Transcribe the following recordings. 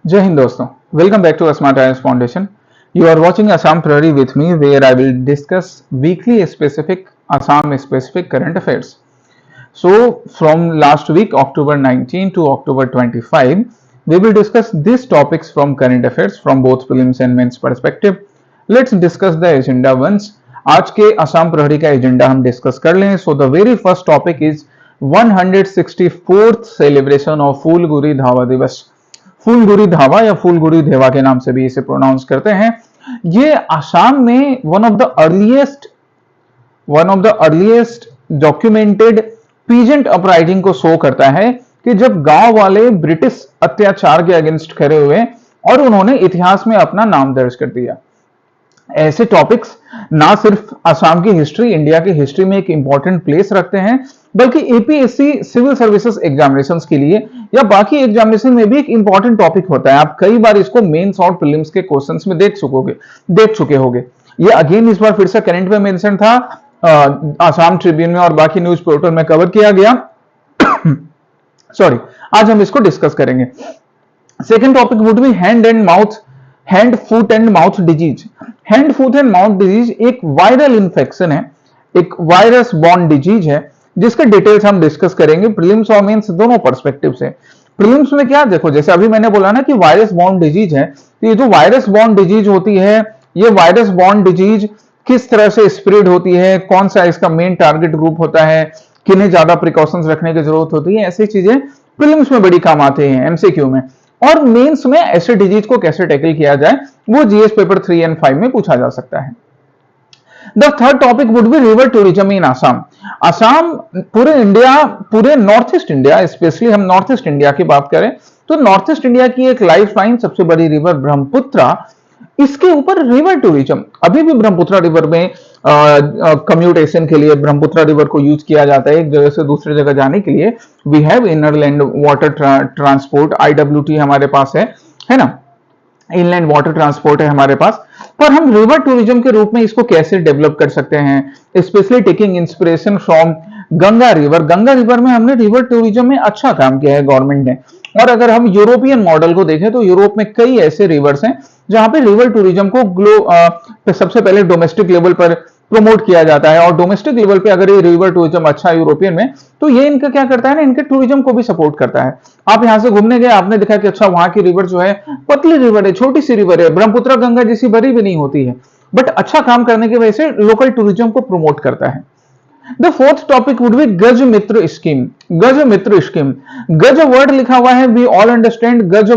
Jai Hind दोस्तों, welcome back to Smart IAS Foundation. You are watching Assam Prairie with me where I will discuss weekly specific Assam specific current affairs. So from last week October 19 to October 25 we will discuss these topics from current affairs from both prelims and mains perspective. Let's discuss the agenda once. आज के असम प्रहरी का agenda हम discuss कर लें. So the very first topic is 164th celebration of Phulaguri Dhawa दिवस. फूलगुरी धावा या फूलगुरी धेवा के नाम से भी इसे प्रोनाउंस करते हैं. ये आसाम में one of the earliest documented peasant uprising को शो करता है कि जब गांव वाले ब्रिटिश अत्याचार के अगेंस्ट खड़े हुए और उन्होंने इतिहास में अपना नाम दर्ज कर दिया. ऐसे टॉपिक्स ना सिर्फ असम की हिस्ट्री, इंडिया की हिस्ट्री में एक इंपॉर्टेंट प्लेस रखते हैं, बल्कि एपीएससी सिविल सर्विसेज एग्जामिनेशंस के लिए या बाकी एग्जामिनेशन में भी एक इंपॉर्टेंट टॉपिक होता है. आप कई बार इसको मेंस और प्रीलिम्स के क्वेश्चंस में देख चुके होंगे. ये अगेन इस बार फिर से करंट में मेंशन था, आसाम ट्रिब्यून में और बाकी न्यूज पोर्टल में कवर किया गया. सॉरी, आज हम इसको डिस्कस करेंगे. Second topic would be hand foot and mouth disease. Hand foot and mouth disease एक वायरल इन्फेक्शन है, एक वायरस बॉर्न डिजीज है जिसके डिटेल्स हम डिस्कस करेंगे प्रीलिम्स और मेंस दोनों पर्सपेक्टिव से. प्रीलिम्स में क्या देखो, जैसे अभी मैंने बोला ना कि वायरस बॉर्न डिजीज है, तो ये जो वायरस बॉर्न डिजीज होती है, ये वायरस बॉर्न डिजीज किस तरह से स्प्रेड होती है, कौन सा इसका मेन टारगेट ग्रुप होता है, किन्हें ज्यादा प्रिकॉशंस रखने की जरूरत होती है, ऐसी चीजें प्रीलिम्स में बड़ी काम आती हैं एमसीक्यू में. और मेंस में ऐसे डिजीज को कैसे टैकल किया जाए वो जीएस पेपर 3 एंड 5 में पूछा जा सकता है. The third topic would be river tourism in Assam. Assam पूरे नॉर्थ ईस्ट इंडिया, स्पेशली हम नॉर्थ ईस्ट इंडिया की बात करें तो नॉर्थ ईस्ट इंडिया की एक लाइफ लाइन सबसे बड़ी रिवर ब्रह्मपुत्रा, इसके ऊपर रिवर टूरिज्म. अभी भी ब्रह्मपुत्रा रिवर में कम्यूटेशन के लिए ब्रह्मपुत्रा रिवर को यूज किया जाता है एक जगह से दूसरी जगह जाने के लिए. We have inland water transport, IWT हमारे पास है ना, इनलैंड वाटर ट्रांसपोर्ट है हमारे पास. पर हम रिवर टूरिज्म के रूप में इसको कैसे डेवलप कर सकते हैं, specially taking inspiration from Ganga river. Ganga river में हमने रिवर टूरिज्म में अच्छा काम किया है गवर्नमेंट ने. और अगर हम यूरोपियन मॉडल को देखें तो यूरोप में कई ऐसे रिवर्स हैं जहां पे रिवर टूरिज्म को सबसे पहले डोमेस्टिक लेवल पर प्रमोट किया जाता है. और डोमेस्टिक लेवल पे अगर ये रिवर टूरिज्म अच्छा है यूरोपियन में, तो ये इनका क्या करता है ना, इनके टूरिज्म को भी सपोर्ट करता है. आप यहां से घूमने गए, आपने देखा कि अच्छा वहां की रिवर जो है पतली रिवर है, छोटी सी रिवर है, ब्रह्मपुत्र गंगा जैसी बड़ी भी नहीं होती है, बट अच्छा काम करने की वजह से लोकल टूरिज्म को प्रमोट करता है. The fourth topic would be गज मित्र स्कीम. गज मित्र स्कीम, गज वर्ड लिखा हुआ है, वी ऑल अंडरस्टैंड. गज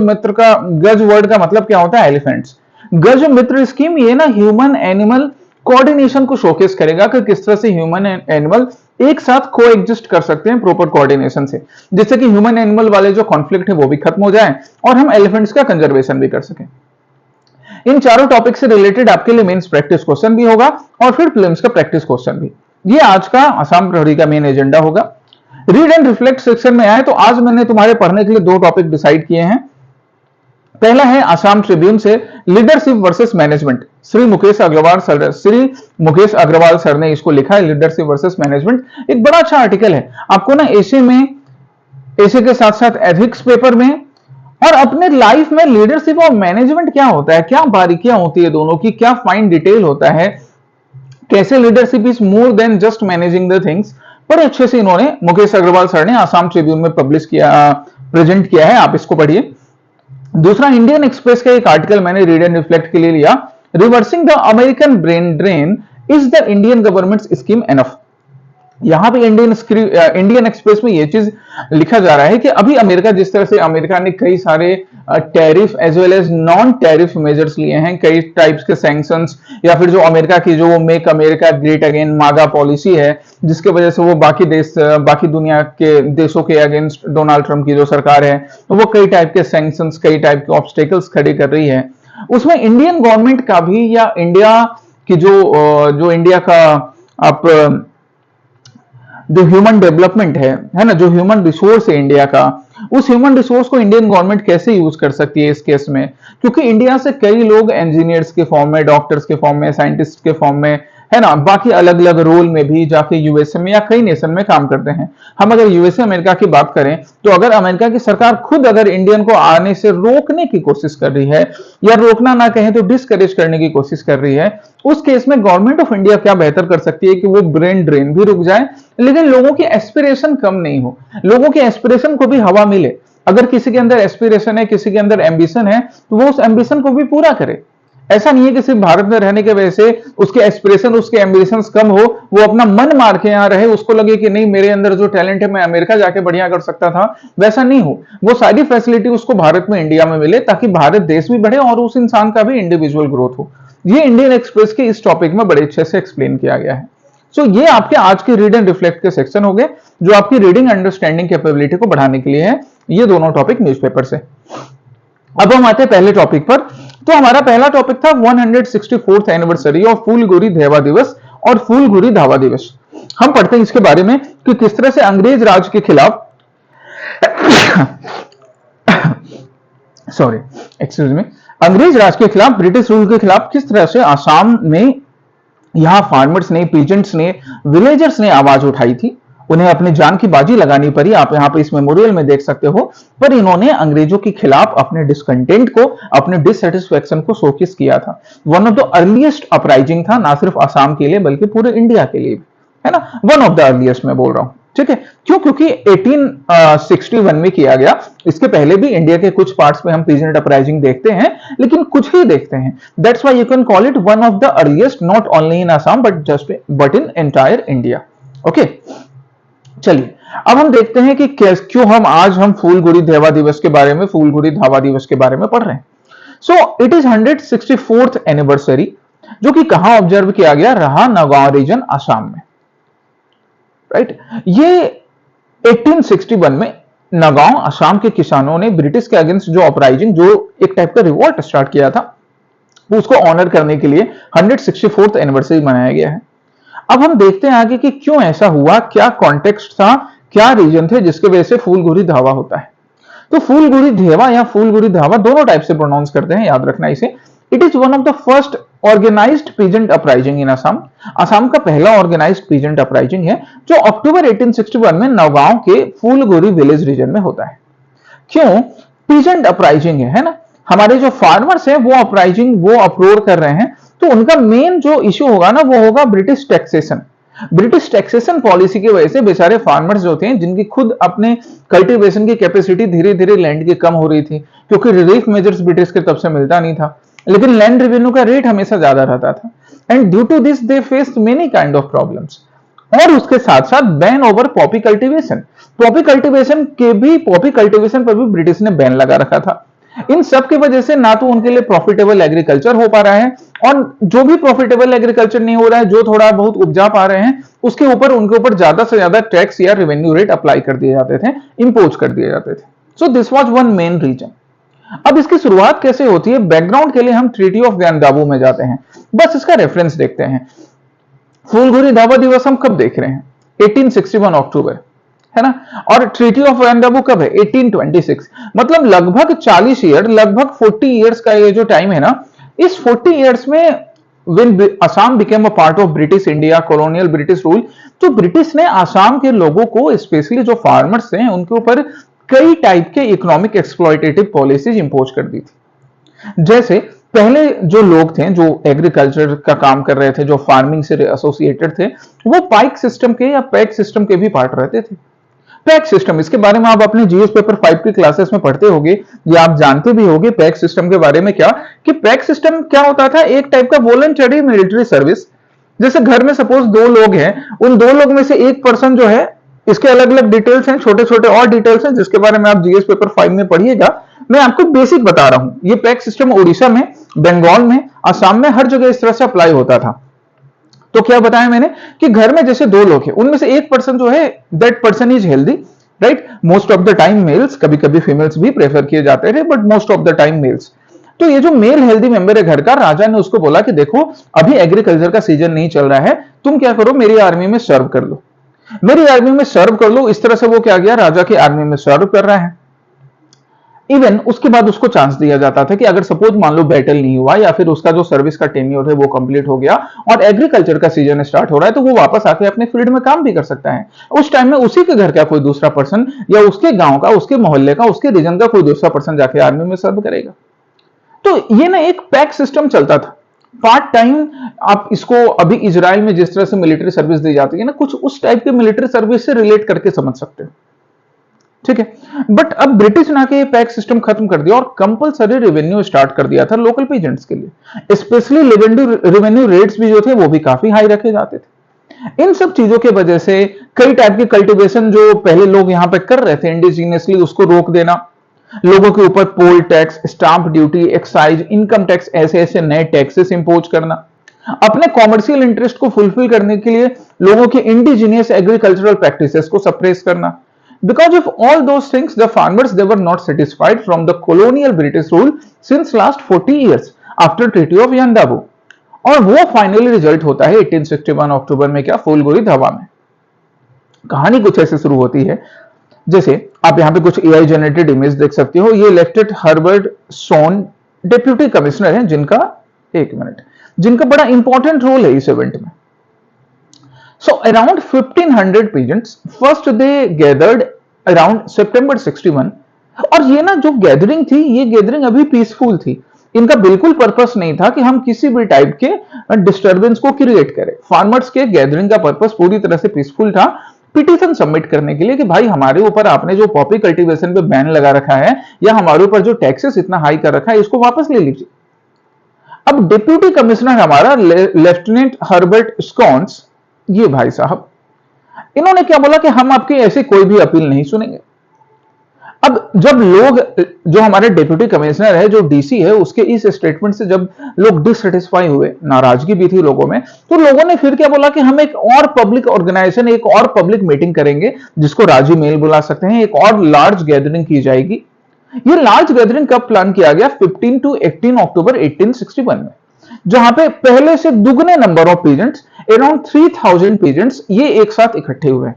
वर्ड का मतलब क्या होता है, एलिफेंट्स. गज मित्र स्कीम ये ना ह्यूमन एनिमल कोऑर्डिनेशन को शोकेस करेगा कि किस तरह से ह्यूमन एंड एनिमल एक साथ को एग्जिस्ट कर सकते हैं प्रॉपर कोऑर्डिनेशन से, जिससे कि ह्यूमन एनिमल वाले जो कॉन्फ्लिक्ट है वो भी खत्म हो जाए और हम एलिफेंट्स का कंजर्वेशन भी कर सकें. इन चारों टॉपिक से रिलेटेड आपके लिए मेंस प्रैक्टिस क्वेश्चन भी होगा और फिर प्रीलिम्स का प्रैक्टिस क्वेश्चन भी. ये आज का आसाम प्रहरी का मेन एजेंडा होगा. रीड एंड रिफ्लेक्ट सेक्शन में आए तो आज मैंने तुम्हारे पढ़ने के लिए दो टॉपिक डिसाइड किए हैं. पहला है आसाम ट्रिब्यून से leadership versus management. Shri Mukesh Agrawal sir ने इसको लिखा है, लीडरशिप वर्सेस मैनेजमेंट. एक बड़ा अच्छा आर्टिकल है. आपको ना एसे के साथ साथ एथिक्स पेपर में और अपने लाइफ में लीडरशिप और मैनेजमेंट क्या होता है, क्या बारीकियां होती है दोनों की, क्या फाइन डिटेल होता है, कैसे leadership is more than just managing the things, बड़े अच्छे से इन्होंने मुकेश अग्रवाल सर ने आसाम ट्रिब्यून में प्रेजेंट किया है. आप इसको पढ़िए. दूसरा, इंडियन एक्सप्रेस का एक आर्टिकल मैंने रीड एंड रिफ्लेक्ट के लिए लिया, reversing the American brain drain, is the Indian government scheme enough. यहां पे इंडियन एक्सप्रेस में ये चीज लिखा जा रहा है कि अभी अमेरिका, जिस तरह से अमेरिका ने कई सारे tariff as well as non tariff measures लिए हैं, कई टाइप्स के सैंक्शंस, या फिर जो अमेरिका की जो मेक अमेरिका ग्रेट अगेन मागा पॉलिसी है, जिसके वजह से वो बाकी दुनिया के देशों के अगेंस्ट डोनाल्ड ट्रंप की जो सरकार है वो कई टाइप के सैंक्शंस, कई टाइप के ऑब्स्टेकल्स खड़े कर रही है. उसमें इंडियन गवर्नमेंट का भी, या इंडिया की जो इंडिया का आप जो ह्यूमन डेवलपमेंट है ना, जो ह्यूमन रिसोर्स है इंडिया का, उस ह्यूमन रिसोर्स को इंडियन गवर्नमेंट कैसे यूज कर सकती है इस केस में. क्योंकि इंडिया से कई लोग इंजीनियर्स के फॉर्म में, डॉक्टर्स के फॉर्म में, साइंटिस्ट के फॉर्म में, है ना, बाकी अलग अलग रोल में भी जाके यूएसए में या कई नेशन में काम करते हैं। हम अगर यूएसए अमेरिका की बात करें तो अगर अमेरिका की सरकार खुद अगर इंडियन को आने से रोकने की कोशिश कर रही है, या रोकना ना कहें तो डिस्करेज करने की कोशिश कर रही है, उस केस में गवर्नमेंट ऑफ इंडिया क्या बेहतर कर सकती है कि वो ब्रेन ड्रेन भी रुक जाए, लेकिन लोगों की एस्पिरेशन कम नहीं हो, लोगों की एस्पिरेशन को भी हवा मिले। अगर किसी के अंदर एस्पिरेशन है, किसी के अंदर एम्बिशन है, तो वो उस एम्बिशन को भी पूरा करे। ऐसा नहीं है कि सिर्फ भारत में रहने की वजह से उसके एस्पिरेशन, उसके एम्बिशंस कम हो, वो अपना मन मार के यहाँ रहे, उसको लगे कि नहीं मेरे अंदर जो टैलेंट है मैं अमेरिका जाके बढ़िया कर सकता था। वैसा नहीं हो, वो सारी फैसिलिटी उसको भारत में, इंडिया में मिले, ताकि भारत देश भी बढ़े और उस इंसान का भी इंडिविजुअल ग्रोथ हो। ये इंडियन एक्सप्रेस के इस टॉपिक में बड़े अच्छे से एक्सप्लेन किया गया है। सो ये आपके आज के रीड एंड रिफ्लेक्ट के सेक्शन हो गए, जो आपकी रीडिंग अंडरस्टैंडिंग कैपेबिलिटी को बढ़ाने के लिए है। ये दोनों टॉपिक न्यूज़पेपर से। अब हम आते हैं पहले टॉपिक पर। तो हमारा पहला टॉपिक था 164th एनिवर्सरी ऑफ फूलगोरी धेवा दिवस और फूलगोरी धावा दिवस। हम पढ़ते हैं इसके बारे में कि किस तरह से अंग्रेज राज के खिलाफ सॉरी एक्सक्यूज मी, अंग्रेज राज के खिलाफ, ब्रिटिश रूल के खिलाफ किस तरह से आसाम में यहां फार्मर्स ने, पीजेंट्स ने, विलेजर्स ने आवाज उठाई थी। उन्हें अपनी जान की बाजी लगानी पड़ी, आप यहां पे इस मेमोरियल में देख सकते हो। पर इन्होंने अंग्रेजों के खिलाफ अपने डिसकंटेंट को, अपने डिससेटिस्फैक्शन को शोकेस किया था। One of the earliest uprising था, ना सिर्फ आसाम के लिए बल्कि पूरे इंडिया के लिए भी, है ना। वन ऑफ द अर्लीस्ट मैं बोल रहा हूं, ठीक है। क्यों? क्योंकि 1861 में किया गया। इसके पहले भी इंडिया के कुछ पार्ट्स में हम पीजेंट अपराइजिंग देखते हैं, लेकिन कुछ ही देखते हैं। That's why you can call it one of the earliest, not only in Assam but in entire India. Okay, चलिए अब हम देखते हैं कि क्यों हम फूलगोरी धेवा दिवस के बारे में, फूलगोरी धावा दिवस के बारे में पढ़ रहे हैं। So it is 164th anniversary, जो कि कहां ऑब्जर्व किया गया? रहा नगांव रीजन, आसाम में, राइट। ये 1861 में नगांव, आसाम के किसानों ने ब्रिटिश के अगेंस्ट जो अपराइजिंग, जो एक टाइप का रिवॉल्ट स्टार्ट किया था, उसको ऑनर करने के लिए 164th एनिवर्सरी मनाया गया है। अब हम देखते हैं आगे कि क्यों ऐसा हुआ, क्या कॉन्टेक्स्ट था, क्या रीजन थे जिसके वजह से फूलगोरी धावा होता है। तो फूलगोरी धेवा या फूलगोरी धावा दोनों टाइप से प्रोनाउंस करते हैं, याद रखना इसे। It is one of the first organised peasant uprising in Assam. Assam का पहला ऑर्गेनाइज्ड पीजेंट अपराइजिंग है, जो अक्टूबर 1861 में नौगांव के फूलगोरी विलेज रीजन में होता है। क्यों? पीजेंट अपराइजिंग है ना। हमारे जो फार्मर्स हैं वो अपराइजिंग, वो अप्रोर कर रहे हैं, तो उनका मेन जो इश्यू होगा ना, वो होगा British taxation. British taxation policy की वजह से बेचारे फार्मर्स जो थे, जिनकी खुद अपने कल्टीवेशन की कैपेसिटी धीरे धीरे लैंड की कम हो रही थी, क्योंकि रिलीफ मेजर्स ब्रिटिश के तब से मिलता नहीं था, लेकिन लैंड रेवेन्यू का रेट हमेशा ज्यादा रहता था, and due to this they faced many kind of problems. और उसके साथ साथ ban over poppy cultivation, poppy cultivation पर भी ब्रिटिश ने बैन लगा रखा था। इन सब की वजह से ना तो उनके लिए प्रॉफिटेबल एग्रीकल्चर हो पा रहा है, और जो भी प्रॉफिटेबल एग्रीकल्चर नहीं हो रहा है, जो थोड़ा बहुत उपजा पा रहे हैं, उसके ऊपर उनके ऊपर ज्यादा से ज्यादा टैक्स या रेवेन्यू रेट अप्लाई कर दिए जाते थे, इंपोज कर दिए जाते थे। So this was one main reason. अब इसकी शुरुआत कैसे होती है? बैकग्राउंड के लिए हम ट्रीटी ऑफ ग्यानदाबू में जाते हैं, बस इसका रेफरेंस देखते हैं। फूलगोरी धावा दिवस हम कब देख रहे हैं? 1861 अक्टूबर, है ना। और ट्रीटी ऑफ ग्यानदाबू कब है? 1826। मतलब लगभग 40 ईयर, लगभग 40 ईयर्स का ये जो टाइम है ना, इस 40 ईयर्स में when Assam became a part of British India, colonial British rule, तो ब्रिटिश ने आसाम के लोगों को, स्पेशली जो फार्मर्स हैं, उनके ऊपर कई टाइप के इकोनॉमिक एक्सप्लॉयटेटिव पॉलिसीज इंपोज कर दी थी। जैसे पहले जो लोग थे, जो एग्रीकल्चर का काम कर रहे थे, जो फार्मिंग से एसोसिएटेड थे, वो पाइक सिस्टम के या पैक सिस्टम के भी पार्ट रहते थे। पैक सिस्टम, इसके बारे में आप अपने जीएस पेपर 5 की क्लासेस में पढ़ते होंगे, या आप जानते भी होंगे पैक सिस्टम के बारे में। क्या कि पैक सिस्टम क्या होता था? एक टाइप का वॉलंटरी मिलिट्री सर्विस। जैसे घर में सपोज 2 लोग हैं, उन 2 लोग में से एक पर्सन जो है, इसके अलग अलग डिटेल्स हैं, छोटे छोटे और डिटेल्स हैं, जिसके बारे में आप जीएस पेपर 5 में पढ़िएगा। मैं आपको बेसिक बता रहा हूं। ये पैक सिस्टम उड़ीसा में, बंगाल में, आसाम में, हर जगह इस तरह से अप्लाई होता था। तो क्या बताया मैंने कि घर में जैसे 2 लोग हैं, उनमें से एक पर्सन जो है, that person is healthy, right. Most of the time males, कभी कभी फीमेल्स भी प्रेफर किए जाते थे, but most of the time males. तो ये जो मेल हेल्दी मेंबर है घर का, राजा ने उसको बोला कि देखो अभी एग्रीकल्चर का सीजन नहीं चल रहा है, तुम क्या करो, मेरी आर्मी में सर्व कर लो, मेरी आर्मी में सर्व कर लो। इस तरह से वो क्या गया, राजा की आर्मी में सर्व कर रहा है। इवन उसके बाद उसको चांस दिया जाता था कि अगर सपोज मान लो बैटल नहीं हुआ या फिर उसका जो सर्विस का टेन्योर है वो कंप्लीट हो गया और एग्रीकल्चर का सीजन स्टार्ट हो रहा है, तो वो वापस आके अपने फील्ड में काम भी कर सकता है। उस टाइम में उसी के घर का कोई दूसरा पर्सन या उसके गांव का, उसके मोहल्ले का, उसके रीजन का कोई दूसरा पर्सन जाके आर्मी में सर्व करेगा। तो ये ना एक पैक सिस्टम चलता था, पार्ट टाइम। आप इसको अभी इजराइल में जिस तरह से मिलिट्री सर्विस दी जाती है ना, कुछ उस टाइप के मिलिट्री सर्विस से रिलेट करके समझ सकते हो, ठीक है। बट अब ब्रिटिश ने आके पैक सिस्टम खत्म कर दिया और कंपलसरी रेवेन्यू स्टार्ट कर दिया था लोकल पीजेंट्स के लिए। स्पेशली रेवेन्यू रेट्स भी जो थे वो भी काफी हाई रखे जाते थे। इन सब चीजों की वजह से कई टाइप के कल्टीवेशन जो पहले लोग यहाँ पे कर रहे थे इंडिजीनियसली, उसको रोक देना, लोगों के ऊपर poll tax, stamp duty, excise, income tax, ऐसे ऐसे नए टैक्सेस इंपोज करना, अपने कॉमर्शियल इंटरेस्ट को फुलफिल करने के लिए लोगों के इंडिजीनियस एग्रीकल्चरल प्रैक्टिसेस को सप्रेस करना। Because of all those things, the farmers they were not satisfied from the colonial British rule since last 40 years after Treaty of Yandabu। और वो फाइनली रिजल्ट होता है 1861 अक्टूबर में, क्या, फूलगोरी धावा में। कहानी कुछ ऐसे शुरू होती है, जैसे आप यहाँ पे कुछ एआई जनरेटेड इमेज देख सकते हो। ये इलेक्टेड हर्बर्ट सोन डिप्यूटी कमिश्नर हैं, जिनका एक मिनट जिनका बड़ा इंपॉर्टेंट रोल है इस इवेंट में। So around 1500 peasants first they gathered around September 61। और ये ना जो गैदरिंग थी, ये गैदरिंग अभी पीसफुल थी। इनका बिल्कुल पर्पस नहीं था कि हम किसी भी टाइप के डिस्टरबेंस को क्रिएट करें। फार्मर्स के गैदरिंग का पर्पस पूरी तरह से पीसफुल था, पिटीशन सबमिट करने के लिए कि भाई हमारे ऊपर आपने जो पॉपी कल्टीवेशन पे बैन लगा रखा है या हमारे ऊपर जो टैक्सेस इतना हाई कर रखा है, इसको वापस ले लीजिए। अब डिप्यूटी कमिश्नर हमारा लेफ्टिनेंट हर्बर्ट स्कॉन्स, ये भाई साहब, इन्होंने क्या बोला कि हम आपकी ऐसी कोई भी अपील नहीं सुनेंगे। अब जब लोग, जो हमारे डिप्यूटी कमिश्नर है, जो डीसी है, उसके इस स्टेटमेंट से जब लोग डिससेटिस्फाई हुए, नाराजगी भी थी लोगों में, तो लोगों ने फिर क्या बोला कि हम एक और पब्लिक ऑर्गेनाइजेशन, एक और पब्लिक मीटिंग करेंगे, जिसको राजी मेल बुला सकते हैं, एक और लार्ज गैदरिंग की जाएगी। ये लार्ज गैदरिंग कब प्लान किया गया? 15 to 18 अक्टूबर 1861 में, जहां पे पहले से दुगने number of peasants, around 3000 peasants, ये एक साथ इकट्ठे हुए।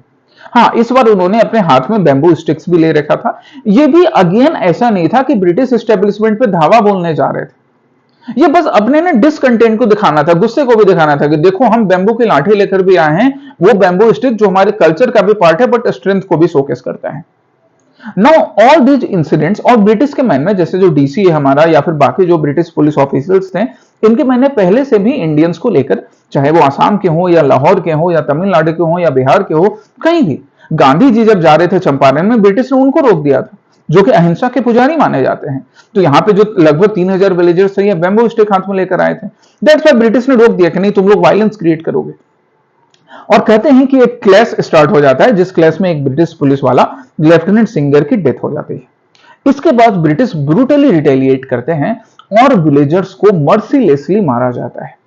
हाँ, इस बार उन्होंने अपने हाथ में बैम्बू स्टिक्स भी ले रखा था। ये भी अगेन ऐसा नहीं था कि ब्रिटिश एस्टेब्लिशमेंट पे धावा बोलने जा रहे थे। ये बस अपने ने डिसकंटेंट को दिखाना था, गुस्से को भी दिखाना था कि देखो हम बैम्बू की लाठी लेकर भी आए हैं, वो बैम्बू स्टिक जो हमारे कल्चर का भी पार्ट है, बट स्ट्रेंथ को भी शोकेस करता है। नाउ ऑल दीज इंसिडेंट्स, और ब्रिटिश के मैन में, जैसे जो डीसी है हमारा या फिर बाकी जो ब्रिटिश पुलिस ऑफिसर्स थे, इनके मैंने पहले से भी इंडियंस को लेकर, चाहे वो आसाम के हो या लाहौर के हो या तमिलनाडु के हो या बिहार के हो, कहीं भी, गांधी जी जब जा रहे थे चंपारण में, ब्रिटिश ने उनको रोक दिया था, जो कि अहिंसा के पुजारी माने जाते हैं। तो यहाँ पे जो लगभग 3000 विलेजर्स थे, ये बैम्बू स्टिक हाथ में लेकर आए थे। दैट्स व्हाई ब्रिटिश ने रोक दिया कि नहीं, तुम लोग वायलेंस क्रिएट करोगे। और कहते हैं कि एक क्लैश स्टार्ट हो जाता है, जिस क्लैश में एक ब्रिटिश पुलिस वाला, लेफ्टिनेंट सिंगर, की डेथ हो जाती है। इसके बाद ब्रिटिश ब्रूटली रिटेलिएट करते हैं और विलेजर्स को मर्सीलेसली मारा जाता है।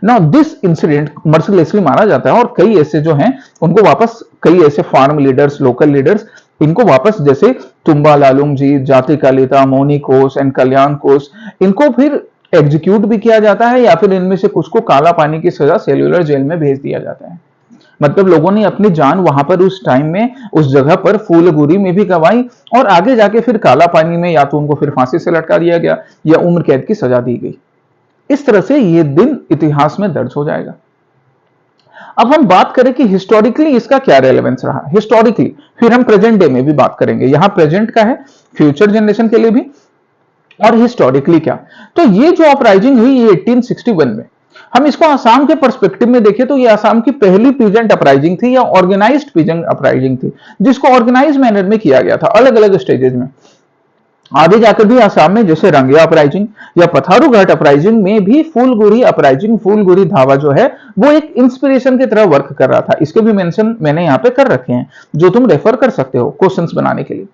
नाउ दिस इंसिडेंट, मर्सीलेसली मारा जाता है, और कई ऐसे जो हैं उनको वापस, कई ऐसे फार्म लीडर्स, लोकल लीडर्स, इनको वापस, जैसे तुम्बा लालुंग जी, जाति कालिता, मोनी कोस एंड कल्याण कोस, इनको फिर एग्जीक्यूट भी किया जाता है, या फिर इनमें से कुछ को काला पानी की सजा सेल्यूलर जेल में भेज दिया जाता है। मतलब लोगों ने अपनी जान वहां पर उस टाइम में, उस जगह पर फूलगुरी में भी गंवाई, और आगे जाके फिर काला पानी में या तो उनको फिर फांसी से लटका दिया गया या उम्र कैद की सजा दी गई। इस तरह से ये दिन इतिहास में दर्ज हो जाएगा। अब हम बात करें कि हिस्टोरिकली इसका क्या रेलेवेंस रहा, हिस्टोरिकली, फिर हम प्रेजेंट डे में भी बात करेंगे। यहां प्रेजेंट का है, फ्यूचर जनरेशन के लिए भी, और हिस्टोरिकली क्या। तो ये जो अपराइजिंग हुई ये 1861 में, हम इसको आसाम के पर्सपेक्टिव में देखें तो ये आसाम की पहली पीजेंट अपराइजिंग थी, या ऑर्गेनाइज्ड पीजेंट अपराइजिंग थी, जिसको ऑर्गेनाइज मैनर में किया गया था, अलग अलग स्टेजेस में। आगे जाकर भी आसाम में जैसे रंगिया अपराइजिंग या पथारू घाट अपराइजिंग में भी फूलगुरी अपराइजिंग, फूलगुरी धावा जो है वो एक इंस्पिरेशन की तरह वर्क कर रहा था। इसके भी मेंशन मैंने यहाँ पे कर रखे हैं, जो तुम रेफर कर सकते हो क्वेश्चंस बनाने के लिए।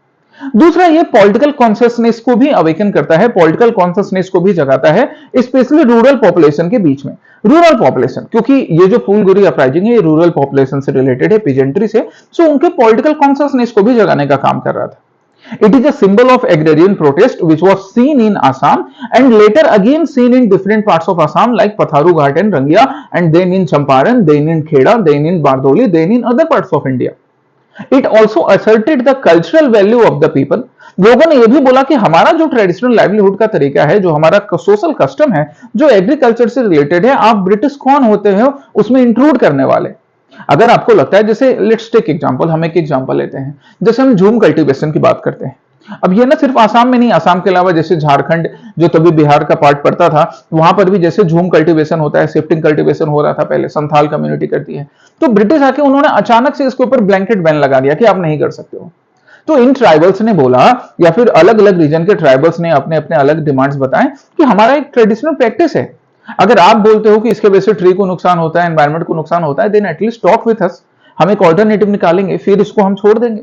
दूसरा, ये पॉलिटिकल कॉन्शियसनेस को भी अवेकन करता है, पॉलिटिकल कॉन्शियसनेस को भी जगाता है, स्पेशली रूरल पॉपुलेशन के बीच में। रूरल पॉपुलेशन, क्योंकि ये जो फूलगुरी अपराइजिंग है ये रूरल पॉपुलेशन से रिलेटेड है, पीजेंट्री से, सो उनके पॉलिटिकल कॉन्शियसनेस को भी जगाने का काम कर रहा था। It is a symbol of agrarian protest which was seen in Assam and later again seen in different parts of Assam like Patharu Ghat and Rangia, and then in Champaran, then in Kheda, then in Bardoli, then in other parts of India. It also asserted the cultural value of the people, लोगों ने यह भी बोला कि हमारा जो traditional livelihood का तरीका है, जो हमारा सोशल कस्टम है, जो एग्रीकल्चर से रिलेटेड है, आप ब्रिटिश कौन होते हो उसमें इंक्लूड करने वाले। अगर आपको लगता है, जैसे लेट्स टेक एग्जांपल, हम एक एग्जांपल लेते हैं, जैसे हम झूम कल्टीवेशन की बात करते हैं। अब ये ना सिर्फ आसाम में नहीं, आसाम के अलावा जैसे झारखंड जो तभी बिहार का पार्ट पड़ता था, वहां पर भी जैसे झूम कल्टीवेशन होता है, शिफ्टिंग कल्टीवेशन हो रहा था पहले, संथाल कम्युनिटी करती है। तो ब्रिटिश आके उन्होंने अचानक से इसके ऊपर ब्लैंकेट बैन लगा दिया कि आप नहीं कर सकते हो। तो इन ट्राइबल्स ने बोला, या फिर अलग अलग रीजन के ट्राइबल्स ने अपने अपने अलग डिमांड्स बताए कि हमारा एक ट्रेडिशनल प्रैक्टिस है, अगर आप बोलते हो कि इसके वजह से ट्री को नुकसान होता है, एनवायरमेंट को नुकसान होता है, then at least talk with us, हम एक ऑल्टरनेटिव निकालेंगे, फिर इसको हम छोड़ देंगे।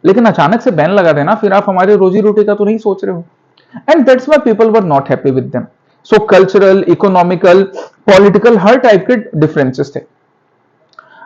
लेकिन अचानक से बैन लगा देना, फिर आप हमारे रोजी रोटी का तो नहीं सोच रहे हो। And that's why people were not happy with them. So cultural, economical, political, her type के डिफरेंसेस थे।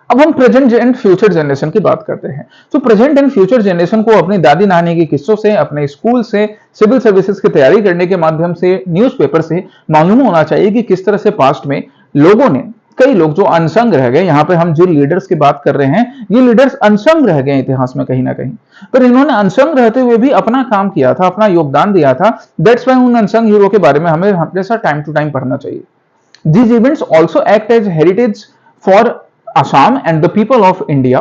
अब हम प्रेजेंट एंड फ्यूचर जनरेशन की बात करते हैं। तो प्रेजेंट एंड फ्यूचर जनरेशन को अपनी दादी नानी के किस्सों से, अपने स्कूल से, सिविल सर्विसेज की तैयारी करने के माध्यम से, न्यूज़पेपर से मालूम होना चाहिए कि किस तरह से पास्ट में लोगों ने, कई लोग जो अनसंग रह गए, यहाँ पे हम जिन लीडर्स की बात कर रहे हैं, ये लीडर्स अनसंग रह गए इतिहास में कहीं ना कहीं, पर इन्होंने अनसंग रहते हुए भी अपना काम किया था, अपना योगदान दिया था। दैट्स वाई उन अनसंग हीरो के बारे में हमें हमेशा टाइम टू टाइम पढ़ना चाहिए। These events also act as heritage for Assam and the people of India।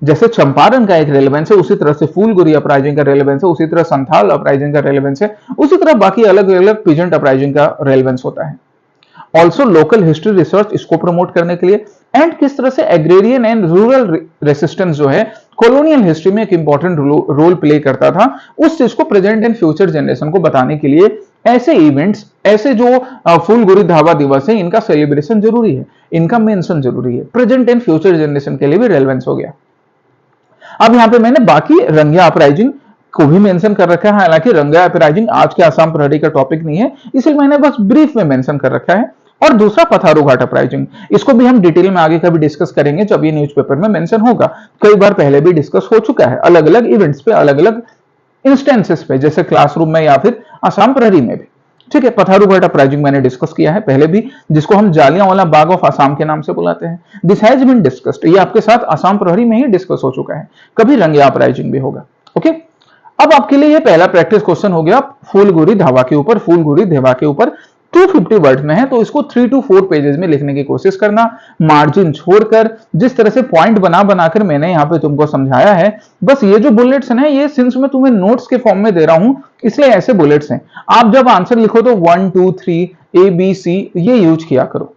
जैसे चंपारण का एक रेलेवेंस है, उसी तरह से फूलगुरी अपराइजिंग का रेलेवेंस है, उसी तरह संथाल अपराइजिंग का रेलेवेंस है, उसी तरह बाकी अलग अलग पीजेंट अपराइजिंग का रेलेवेंस होता है। ऑल्सो लोकल हिस्ट्री रिसर्च इसको प्रमोट करने के लिए, एंड किस तरह से एग्रेरियन एंड रूरल रेसिस्टेंस जो है कॉलोनियल हिस्ट्री में एक इंपॉर्टेंट रोल प्ले करता था, उस चीज को प्रेजेंट एंड फ्यूचर जनरेशन को बताने के लिए ऐसे इवेंट्स, ऐसे जो फूलगुरी धावा दिवस है, इनका सेलिब्रेशन जरूरी है, इनका मेंशन जरूरी है। प्रेजेंट एंड फ्यूचर जनरेशन के लिए भी रेलेवेंस हो गया। अब यहाँ पे मैंने बाकी रंगिया अपराइजिंग को भी मेंशन कर रखा है, हालांकि रंगिया अपराइजिंग आज के आसाम प्रहरी का टॉपिक नहीं है, इसलिए मैंने बस ब्रीफ में मेंशन कर रखा है। और दूसरा पथारू घाट अपराइजिंग, इसको भी हम डिटेल में आगे कभी डिस्कस करेंगे जब ये न्यूज़पेपर में मेंशन होगा। कई बार पहले भी डिस्कस हो चुका है, अलग अलग इवेंट्स पे, अलग अलग इंस्टेंसेस पे, जैसे क्लासरूम में या फिर आसाम प्रहरी में भी। ठीक है, पथारू घाट अपराइजिंग मैंने डिस्कस किया है पहले भी, जिसको हम जालियांवाला बाग ऑफ आसाम के नाम से बुलाते हैं। दिस हैज बीन डिस्कस्ड, ये आपके साथ आसाम प्रहरी में ही डिस्कस हो चुका है, कभी रंगिया अपराइजिंग भी होगा। ओके, अब आपके लिए ये पहला प्रैक्टिस क्वेश्चन हो गया फूलगुरी धावा के ऊपर, फूलगुरी धावा के ऊपर 250 वर्ड में है, तो इसको 3 to 4 पेजेस में लिखने की कोशिश करना, मार्जिन छोड़कर। जिस तरह से पॉइंट बना बनाकर मैंने यहाँ पे तुमको समझाया है, बस ये जो बुलेट्स हैं, ये सिंस मैं तुम्हें नोट्स के फॉर्म में दे रहा हूं, इसलिए ऐसे बुलेट्स हैं। आप जब आंसर लिखो तो 1 2 3 ABC ये यूज किया करो।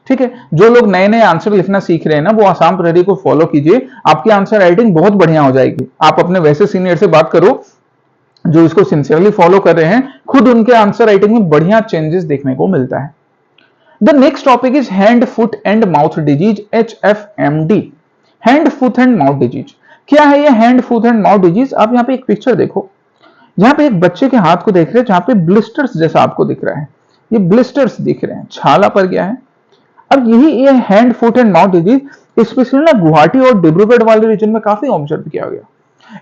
ठीक है, जो लोग नए नए आंसर लिखना सीख रहे हैं ना, वो आसाम प्रहरी को फॉलो कीजिए, आपकी आंसर राइटिंग बहुत बढ़िया हो जाएगी। आप अपने वैसे सीनियर से बात करो जो इसको सिंसियरली फॉलो कर रहे हैं, खुद उनके आंसर राइटिंग में बढ़िया चेंजेस देखने को मिलता है। The next topic is hand, foot and mouth disease, HFMD। Hand, foot and mouth disease क्या है? ये hand, foot and mouth disease, आप यहाँ पे एक पिक्चर देखो, यहाँ पे एक बच्चे के हाथ को देख रहे हैं जहां पे ब्लिस्टर्स जैसा आपको दिख रहा है, ये ब्लिस्टर्स दिख रहे हैं, छाला पड़ गया है। अब यही ये hand, foot and mouth disease specially ना गुवाहाटी और डिब्रूगढ़ वाले रीजन में काफी ऑब्जर्व किया गया।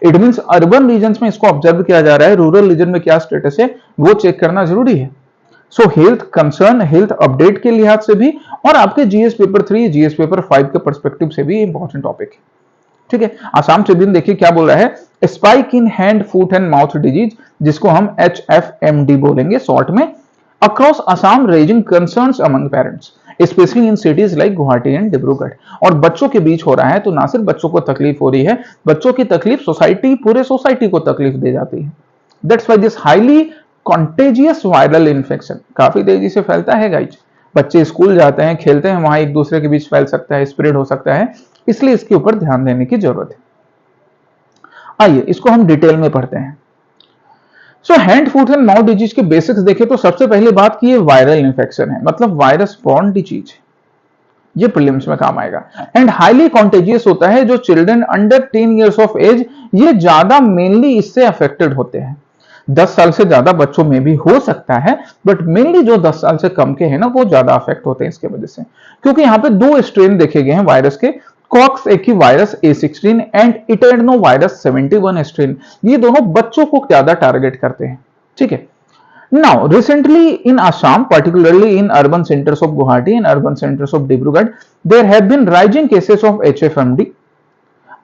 इट मींस अर्बन रीजन्स में इसको ऑब्जर्व किया जा रहा है, रूरल रीजन में क्या स्टेटस है वो चेक करना जरूरी है। सो हेल्थ कंसर्न, हेल्थ अपडेट के लिहाज से भी, और आपके जीएस पेपर 3, जीएस पेपर 5 के पर्सपेक्टिव से भी इंपॉर्टेंट टॉपिक है। ठीक है, आसाम ट्रिब्यून देखिए क्या बोल रहा है, spike in hand, foot and mouth disease, जिसको हम HFMD बोलेंगे शॉर्ट में, across Assam raising concerns among parents specially in cities like Guwahati and Dibrugarh. और बच्चों के बीच हो रहा है, तो ना सिर्फ बच्चों को तकलीफ हो रही है, बच्चों की तकलीफ सोसाइटी, पूरे सोसाइटी को तकलीफ दे जाती है। That's why this highly contagious viral infection काफी तेजी से फैलता है गाइज। बच्चे स्कूल जाते हैं, खेलते हैं, वहां एक दूसरे के बीच फैल सकता है, स्प्रेड हो सकता है, इसलिए इसके ऊपर ध्यान देने की जरूरत है। आइए इसको हम डिटेल में पढ़ते हैं। सो hand, foot and mouth disease के बेसिक्स देखें तो सबसे पहले बात की, वायरल इन्फेक्शन है, मतलब वायरस बॉर्न डिजीज, ये प्रीलिम्स में काम आएगा। एंड हाईली कॉन्टेजियस होता है, जो children under 10 years of age, ये ज्यादा मेनली इससे अफेक्टेड होते हैं। 10 साल से ज्यादा बच्चों में भी हो सकता है, बट मेनली जो 10 साल से कम के हैं ना, वो ज्यादा अफेक्ट होते हैं इसके वजह से, क्योंकि यहाँ पे 2 स्ट्रेन देखे गए हैं वायरस के, coxsackie virus A16 and enterovirus 71 strain, ये दोनों बच्चों को ज्यादा टारगेट करते हैं। ठीक है, now recently in Assam, particularly in urban centres of Guwahati and urban centres of Dibrugarh, there have been rising cases of HFMD।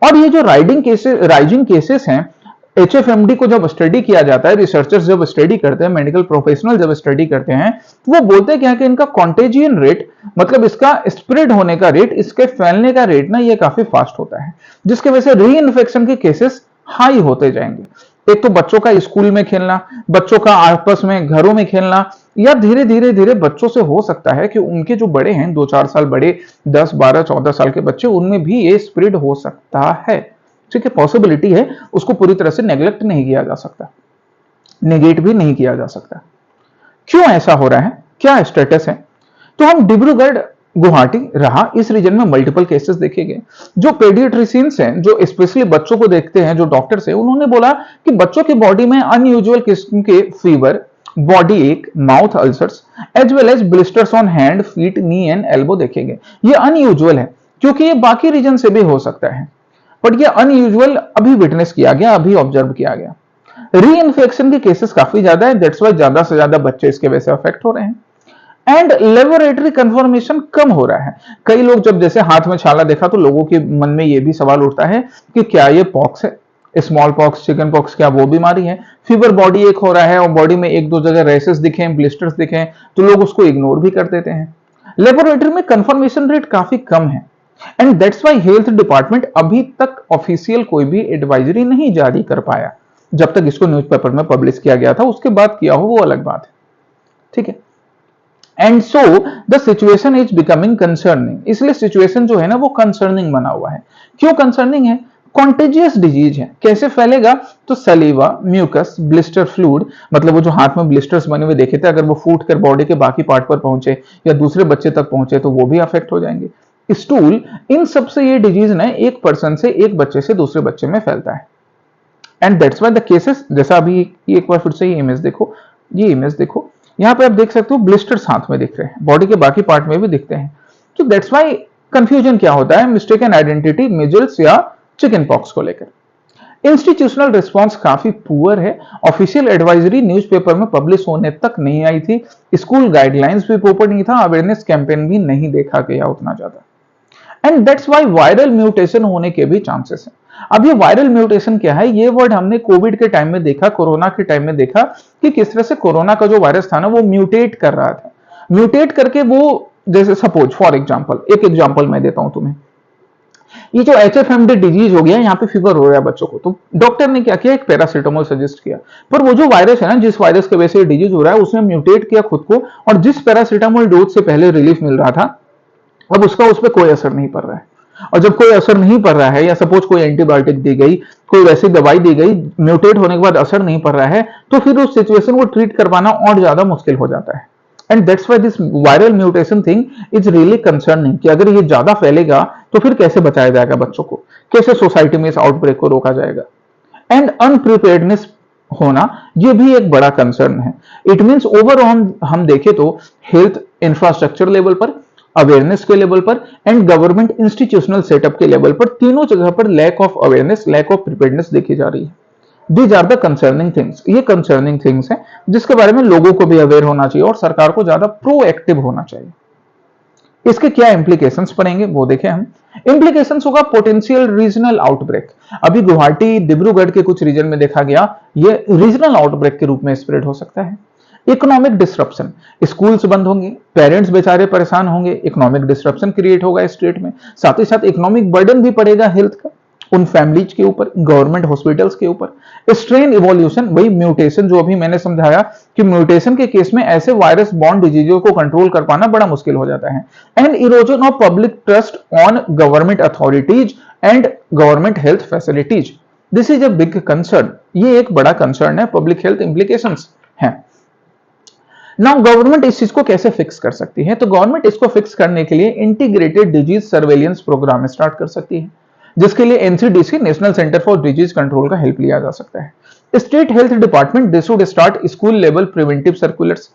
और ये जो राइजिंग केसेस हैं, HFMD को जब स्टडी किया जाता है, रिसर्चर्स जब स्टडी करते हैं, मेडिकल प्रोफेशनल जब स्टडी करते हैं, तो वो बोलते हैं क्या कि इनका कॉन्टेजियन रेट, मतलब इसका स्प्रेड होने का रेट, इसके फैलने का रेट ना, ये काफी फास्ट होता है, जिसकी वजह से री इन्फेक्शन के केसेस हाई होते जाएंगे। एक तो बच्चों का स्कूल में खेलना, बच्चों का आपस में घरों में खेलना, या धीरे धीरे धीरे बच्चों से हो सकता है कि उनके जो बड़े हैं, 2-4 साल बड़े, 10, 12, 14 साल के बच्चे, उनमें भी ये स्प्रेड हो सकता है। ठीक है, पॉसिबिलिटी है, उसको पूरी तरह से नेग्लेक्ट नहीं किया जा सकता, नेगेट भी नहीं किया जा सकता। क्यों ऐसा हो रहा है, क्या स्टेटस है? तो हम डिब्रूगढ़, गुवाहाटी रहा, इस रीजन में मल्टीपल केसेस देखे गए। जो पेडियाट्रिशियंस हैं, जो स्पेशली बच्चों को देखते हैं, जो डॉक्टर्स हैं, उन्होंने बोला कि बच्चों की बॉडी में अनयूजुअल किस्म के fever, body ache, mouth ulcers as well as blisters on hand, feet, knee and elbow देखे गए। ये अनयूजुअल है, क्योंकि ये बाकी रीजन से भी हो सकता है, बट ये अनयूजुअल अभी विटनेस किया गया, अभी ऑब्जर्व किया गया। री इन्फेक्शन के केसेस काफी ज्यादा है, दैट्स वाई ज्यादा से ज्यादा बच्चे इसके वजह से अफेक्ट हो रहे हैं। एंड लेबोरेटरी कंफर्मेशन कम हो रहा है। कई लोग जब जैसे हाथ में छाला देखा तो लोगों के मन में यह भी सवाल उठता है कि क्या ये पॉक्स है, स्मॉल पॉक्स, चिकन पॉक्स, क्या वो बीमारी है? फीवर बॉडी एक हो रहा है और बॉडी में 1-2 जगह रेसेस दिखे, ब्लिस्टर्स दिखे, तो लोग उसको इग्नोर भी कर देते हैं। लेबोरेटरी में कंफर्मेशन रेट काफी कम है, and that's why health department अभी तक ऑफिशियल कोई भी एडवाइजरी नहीं जारी कर पाया। जब तक इसको न्यूज़पेपर में पब्लिश किया गया था, उसके बाद किया हो वो अलग बात है। ठीक है, and so the situation is becoming concerning. इसलिए सिचुएशन जो है ना, वो कंसर्निंग बना हुआ है। क्यों कंसर्निंग है? कॉन्टेजियस डिजीज है। कैसे फैलेगा? तो सलीवा, म्यूकस, ब्लिस्टर फ्लूइड, मतलब वो जो हाथ में ब्लिस्टर्स बने हुए देखे थे, अगर वो फूट कर बॉडी के बाकी पार्ट पर पहुंचे या दूसरे बच्चे तक पहुंचे तो वो भी अफेक्ट हो जाएंगे। स्टूल, इन सब से ये डिजीज ना एक पर्सन से, एक बच्चे से दूसरे बच्चे में फैलता है। And that's why the cases, जैसा अभी एक बार फिर से ये इमेज देखो, ये इमेज देखो, यहां पे आप देख सकते हो ब्लिस्टर्स हाथ में दिख रहे हैं, बॉडी के बाकी पार्ट में भी दिखते हैं। तो दैट्स वाई कंफ्यूजन क्या होता है, मिस्टेकन आइडेंटिटी मिजल्स या चिकन पॉक्स को लेकर। इंस्टीट्यूशनल रिस्पांस काफी पुअर है। ऑफिशियल एडवाइजरी न्यूज़पेपर में पब्लिश होने तक नहीं आई थी, स्कूल गाइडलाइंस भी प्रॉपर नहीं था, अवेयरनेस कैंपेन भी नहीं देखा गया उतना ज्यादा। And that's why viral mutation होने के भी चांसेस हैं। अब ये वायरल म्यूटेशन क्या है, ये वर्ड हमने कोविड के टाइम में देखा, कोरोना के टाइम में देखा कि किस तरह से कोरोना का जो वायरस था ना, वो म्यूटेट कर रहा था। म्यूटेट करके वो, जैसे सपोज फॉर एग्जांपल, एक एग्जांपल मैं देता हूं तुम्हें, ये जो HFMD डिजीज हो गया, यहाँ पे फीवर हो रहा है बच्चों को, तो डॉक्टर ने क्या किया, एक पैरासीटामोल सजेस्ट किया, पर वो जो वायरस है ना, जिस वायरस की वजह से डिजीज हो रहा है, उसने म्यूटेट किया खुद को, और जिस पैरासीटामोल डोज से पहले रिलीफ मिल रहा था, अब उसका उस पर कोई असर नहीं पड़ रहा है। और जब कोई असर नहीं पड़ रहा है, या सपोज कोई एंटीबायोटिक दी गई, कोई वैसी दवाई दी गई, म्यूटेट होने के बाद असर नहीं पड़ रहा है, तो फिर उस सिचुएशन को ट्रीट कर पाना और ज्यादा मुश्किल हो जाता है। And that's why this viral mutation thing is really concerning, कि अगर ये ज्यादा फैलेगा तो फिर कैसे बचाया जाएगा बच्चों को, कैसे सोसाइटी में इस आउटब्रेक को रोका जाएगा। एंड अनप्रिपेयर्डनेस होना, ये भी एक बड़ा कंसर्न है। इट मींस ओवरऑल हम देखें तो हेल्थ इंफ्रास्ट्रक्चर लेवल पर, अवेयरनेस के लेवल पर, एंड गवर्नमेंट इंस्टीट्यूशनल सेटअप के लेवल पर, तीनों जगह पर lack of awareness, lack of preparedness देखी जा रही है। These are the concerning things. ये कंसर्निंग थिंग्स हैं जिसके बारे में लोगों को भी अवेयर होना चाहिए और सरकार को ज्यादा प्रोएक्टिव होना चाहिए। इसके क्या इंप्लीकेशंस पड़ेंगे वो देखें हम। इंप्लीकेशंस होगा पोटेंशियल रीजनल आउटब्रेक। अभी गुवाहाटी, डिब्रूगढ़ के कुछ रीजन में देखा गया, ये रीजनल आउटब्रेक के रूप में स्प्रेड हो सकता है। इकोनॉमिक डिस्ट्रप्शन, स्कूल्स बंद होंगे, पेरेंट्स बेचारे परेशान होंगे, इकोनॉमिक डिस्ट्रप्शन क्रिएट होगा स्टेट में, साथ ही साथ इकोनॉमिक बर्डन भी पड़ेगा हेल्थ का उन फैमिलीज के ऊपर, गवर्नमेंट हॉस्पिटल्स के ऊपर। स्ट्रेन इवोल्यूशन, वही म्यूटेशन जो अभी मैंने समझाया कि म्यूटेशन के केस में ऐसे वायरस बॉर्न डिजीजों को कंट्रोल कर पाना बड़ा मुश्किल हो जाता है। And erosion of public trust on government authorities and government health facilities, this is a big concern. ये एक बड़ा कंसर्न है, पब्लिक हेल्थ इंप्लीकेशंस हैं। नाउ गवर्नमेंट इस चीज को कैसे फिक्स कर सकती है? तो गवर्नमेंट इसको फिक्स करने के लिए integrated disease surveillance programme start कर सकती है, जिसके लिए NCDC, national centre for disease control का हेल्प लिया जा सकता है। State health department they should start school level preventive circulars.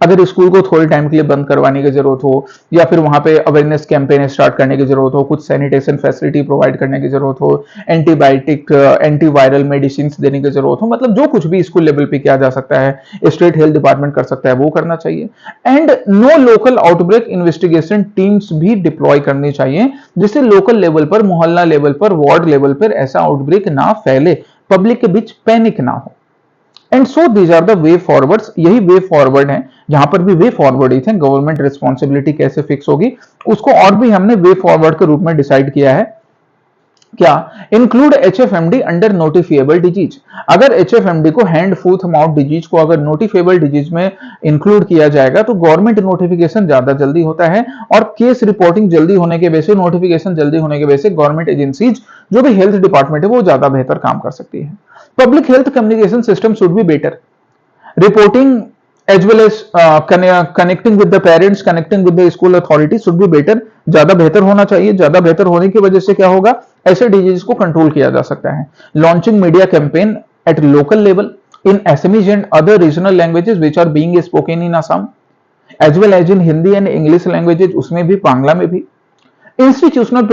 अगर स्कूल को थोड़े टाइम के लिए बंद करवाने की जरूरत हो, या फिर वहां पे अवेयरनेस कैंपेन स्टार्ट करने की जरूरत हो, कुछ सैनिटेशन फैसिलिटी प्रोवाइड करने की जरूरत हो, एंटीबायोटिक, एंटीवायरल मेडिसिन देने की जरूरत हो, मतलब जो कुछ भी स्कूल लेवल पे किया जा सकता है, स्टेट हेल्थ डिपार्टमेंट कर सकता है, वो करना चाहिए। And no local outbreak investigation teams भी डिप्लॉय करनी चाहिए, जिससे लोकल लेवल पर, मोहल्ला लेवल पर, वार्ड लेवल पर ऐसा आउटब्रेक ना फैले, पब्लिक के बीच पैनिक ना हो। And so these are the way forwards, यही वे फॉरवर्ड है, जहां पर भी वे फॉरवर्ड ही थे, गवर्नमेंट रिस्पॉन्सिबिलिटी कैसे फिक्स होगी उसको और भी हमने वे फॉरवर्ड के रूप में डिसाइड किया है। क्या? Include HFMD under notifiable disease. अगर एचएफएमडी को हैंड फूट माउथ डिजीज को अगर नोटिफिएबल डिजीज में इंक्लूड किया जाएगा तो गवर्नमेंट नोटिफिकेशन ज्यादा जल्दी होता है और केस रिपोर्टिंग जल्दी होने के वजह से, नोटिफिकेशन जल्दी होने के वजह से गवर्नमेंट एजेंसीज जो भी हेल्थ डिपार्टमेंट है वो ज्यादा बेहतर काम कर सकती है। Public health communication system should be better, reporting as well as connecting with the parents, connecting with the school authorities should be better, ज्यादा बेहतर होना चाहिए। ज्यादा बेहतर होने की वजह से क्या होगा, ऐसे डिजीज को कंट्रोल किया जा सकता है। Launching media campaign at local level in SMEs and other regional languages which are being spoken in Assam as well as in Hindi and English languages, उसमें भी, बांग्ला में भी। Institutional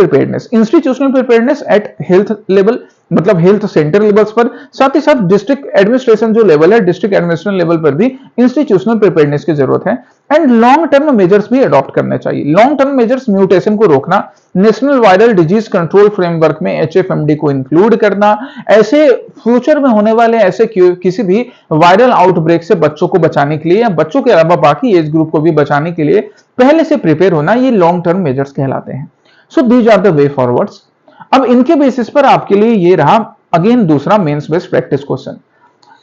preparedness at health level, मतलब हेल्थ सेंटर लेवल्स पर, साथ ही साथ district administration जो लेवल है, डिस्ट्रिक्ट एडमिनिस्ट्रेशन लेवल पर भी इंस्टीट्यूशनल प्रिपेयर्डनेस की जरूरत है। एंड लॉन्ग टर्म मेजर्स भी अडॉप्ट करने चाहिए। लॉन्ग टर्म मेजर्स, म्यूटेशन को रोकना, national viral disease control framework में एचएफएमडी को इंक्लूड करना, ऐसे फ्यूचर में होने वाले ऐसे किसी भी वायरल आउटब्रेक से बच्चों को बचाने के लिए या बच्चों के अलावा बाकी एज ग्रुप को भी बचाने के लिए पहले से प्रिपेयर होना, ये लॉन्ग टर्म मेजर्स कहलाते हैं। So these are the way forwards. अब इनके बेसिस पर आपके लिए ये रहा अगेन दूसरा मेंस बेस्ड प्रैक्टिस क्वेश्चन।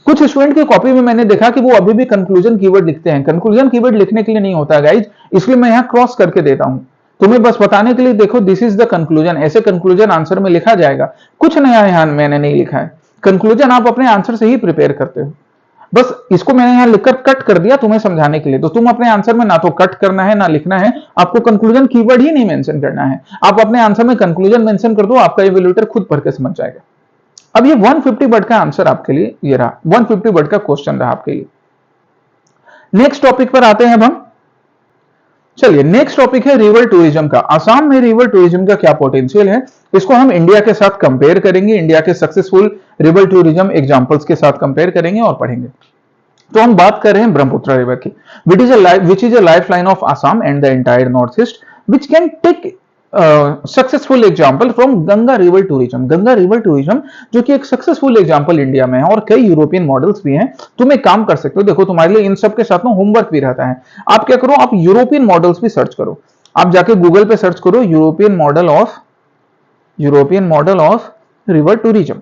कुछ स्टूडेंट की कॉपी में मैंने देखा कि वो अभी भी कंक्लूजन कीवर्ड लिखते हैं। कंक्लूजन कीवर्ड लिखने के लिए नहीं होता गाइज, इसलिए मैं यहां क्रॉस करके देता हूं तुम्हें बस बताने के लिए। देखो दिस इज द कंक्लूजन, ऐसे कंक्लूजन आंसर में लिखा जाएगा, कुछ नया यहां मैंने नहीं लिखा है। कंक्लूजन आप अपने आंसर से ही प्रिपेयर करते हो, बस इसको मैंने यहां लिखकर कट कर दिया तुम्हें समझाने के लिए। तो तुम अपने आंसर में ना तो कट करना है ना लिखना है, आपको कंक्लूजन कीवर्ड ही नहीं मेंशन करना है। आप अपने आंसर में कंक्लूजन मेंशन कर दो, आपका इवैल्यूएटर खुद पढ़ के समझ जाएगा। अब ये 150 वर्ड का आंसर आपके लिए ये रहा, 150 वर्ड का क्वेश्चन रहा आपके लिए। नेक्स्ट टॉपिक पर आते हैं अब हम। चलिए नेक्स्ट टॉपिक है रिवर टूरिज्म का। आसाम में रिवर टूरिज्म का क्या पोटेंशियल है, इसको हम इंडिया के साथ कंपेयर करेंगे, इंडिया के सक्सेसफुल रिवर टूरिज्म एग्जांपल्स के साथ कंपेयर करेंगे और पढ़ेंगे। तो हम बात कर रहे हैं ब्रह्मपुत्र रिवर की, which is a lifeline of Assam and the entire northeast, which can take successful example from Ganga river tourism. Ganga river tourism जो कि एक सक्सेसफुल एग्जांपल इंडिया में है और कई यूरोपियन मॉडल्स भी हैं। तुम एक काम कर सकते हो, देखो तुम्हारे लिए इन सब के साथ में होमवर्क भी रहता है। आप क्या करो, आप यूरोपियन मॉडल्स भी सर्च करो, आप जाके गूगल पे सर्च करो European model of river tourism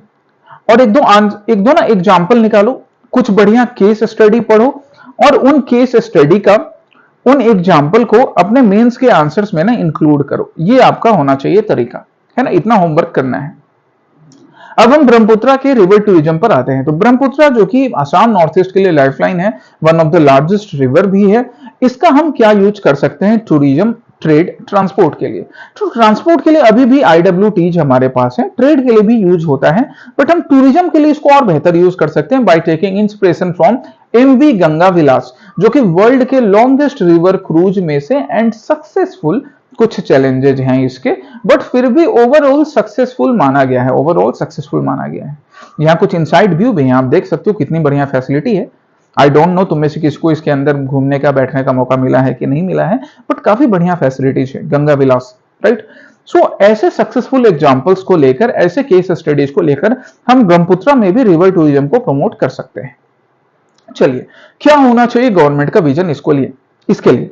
और एक दो ना एग्जाम्पल निकालो, कुछ बढ़िया केस स्टडी पढ़ो और उन केस स्टडी का, उन एग्जाम्पल को अपने मेंस के आंसर्स में ना इंक्लूड करो। ये आपका होना चाहिए तरीका, है ना, इतना होमवर्क करना है। अब हम ब्रह्मपुत्रा के रिवर टूरिज्म पर आते हैं। तो ब्रह्मपुत्रा जो कि आसाम नॉर्थ ईस्ट के लिए लाइफलाइन है, one of the largest river भी है, इसका हम क्या यूज कर सकते हैं टूरिज्म, ट्रेड, ट्रांसपोर्ट के लिए। तो ट्रांसपोर्ट के लिए अभी भी IWTs हमारे पास है, ट्रेड के लिए भी यूज होता है, बट हम टूरिज्म के लिए इसको और बेहतर यूज कर सकते हैं by taking inspiration from MV Ganga Vilas, जो कि वर्ल्ड के लॉन्गेस्ट रिवर क्रूज में से एंड सक्सेसफुल। कुछ चैलेंजेज हैं इसके, बट फिर भी ओवरऑल सक्सेसफुल माना गया है, ओवरऑल सक्सेसफुल माना गया है। यहाँ कुछ इनसाइड व्यू भी हैं, आप देख सकते हो कितनी बढ़िया फैसिलिटी है। आई डोंट नो तुम में से किसको इसके अंदर घूमने का, बैठने का मौका मिला है कि नहीं मिला है, बट काफी बढ़िया फैसिलिटीज है गंगा विलास, राइट। सो ऐसे सक्सेसफुल एग्जांपल्स को लेकर, ऐसे केस स्टडीज को लेकर हम ब्रह्मपुत्रा में भी रिवर टूरिज्म को प्रमोट कर सकते हैं। चलिए क्या होना चाहिए गवर्नमेंट का विजन इसके लिए।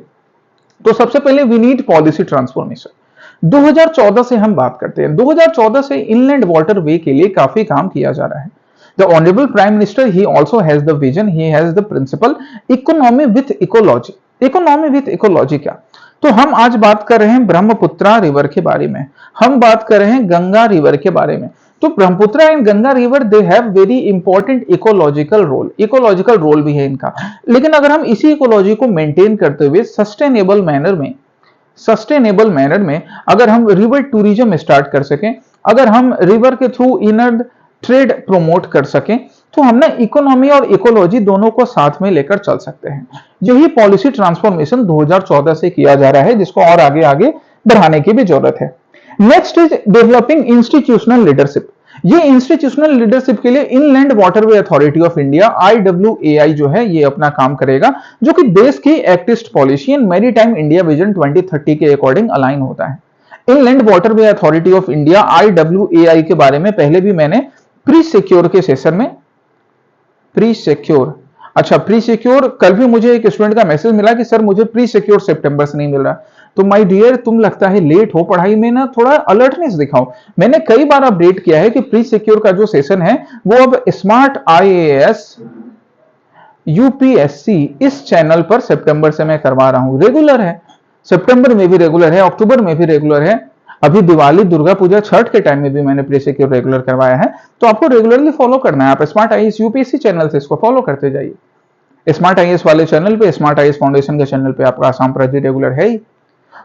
तो सबसे पहले वी नीड पॉलिसी ट्रांसफॉर्मेशन। 2014 से हम बात करते हैं, 2014 से इनलैंड वाटर वे के लिए काफी काम किया जा रहा है। The Honorable Prime Minister, he also has the vision, he has the principle, economy with ecology। Economy with ecology क्या? तो हम आज बात कर रहे हैं ब्रह्मपुत्रा रिवर के बारे में, हम बात कर रहे हैं गंगा रिवर के बारे में। तो Brahmaputra and Ganga river they have very important ecological role भी है इनका। लेकिन अगर हम इसी इकोलॉजी को मेंटेन करते हुए सस्टेनेबल मैनर में अगर हम रिवर टूरिज्म स्टार्ट कर सकें, अगर हम रिवर के थ्रू इनर ट्रेड प्रमोट कर सकें, तो हम ना इकोनॉमी और इकोलॉजी दोनों को साथ में लेकर चल सकते हैं। यही पॉलिसी ट्रांसफॉर्मेशन 2014 से किया जा रहा है, जिसको और आगे बढ़ाने की भी जरूरत है। Next is developing institutional leadership. ये इंस्टीट्यूशनल लीडरशिप के लिए inland waterway authority of India IWAI जो है ये अपना काम करेगा, जो कि देश की Act East policy and maritime India vision 2030 के अकॉर्डिंग अलाइन होता है। Inland waterway authority of India IWAI के बारे में पहले भी मैंने प्री सिक्योर के सेशन में, प्री सिक्योर, अच्छा प्री सिक्योर, कल भी मुझे एक स्टूडेंट का मैसेज मिला कि सर मुझे प्री सिक्योर सितंबर से नहीं मिल रहा। तो माय डियर, तुम लगता है लेट हो पढ़ाई में ना, थोड़ा अलर्टनेस दिखाओ। मैंने कई बार अपडेट किया है कि प्री सिक्योर का जो सेशन है वो अब स्मार्ट आईएएस यूपीएससी इस चैनल पर सितंबर से मैं करवा रहा हूं, रेगुलर है, सितंबर में भी रेगुलर है, अक्टूबर में भी रेगुलर है, अभी दिवाली, दुर्गा पूजा, छठ के टाइम में भी मैंने प्री सिक्योर रेगुलर करवाया है। तो आपको रेगुलरली फॉलो करना है, आप स्मार्ट आईएएस यूपीएससी चैनल से इसको फॉलो करते जाइए। स्मार्ट आईएएस वाले चैनल पे, स्मार्ट आईएएस फाउंडेशन के चैनल पे आपका आसाम प्रति रेगुलर है ही।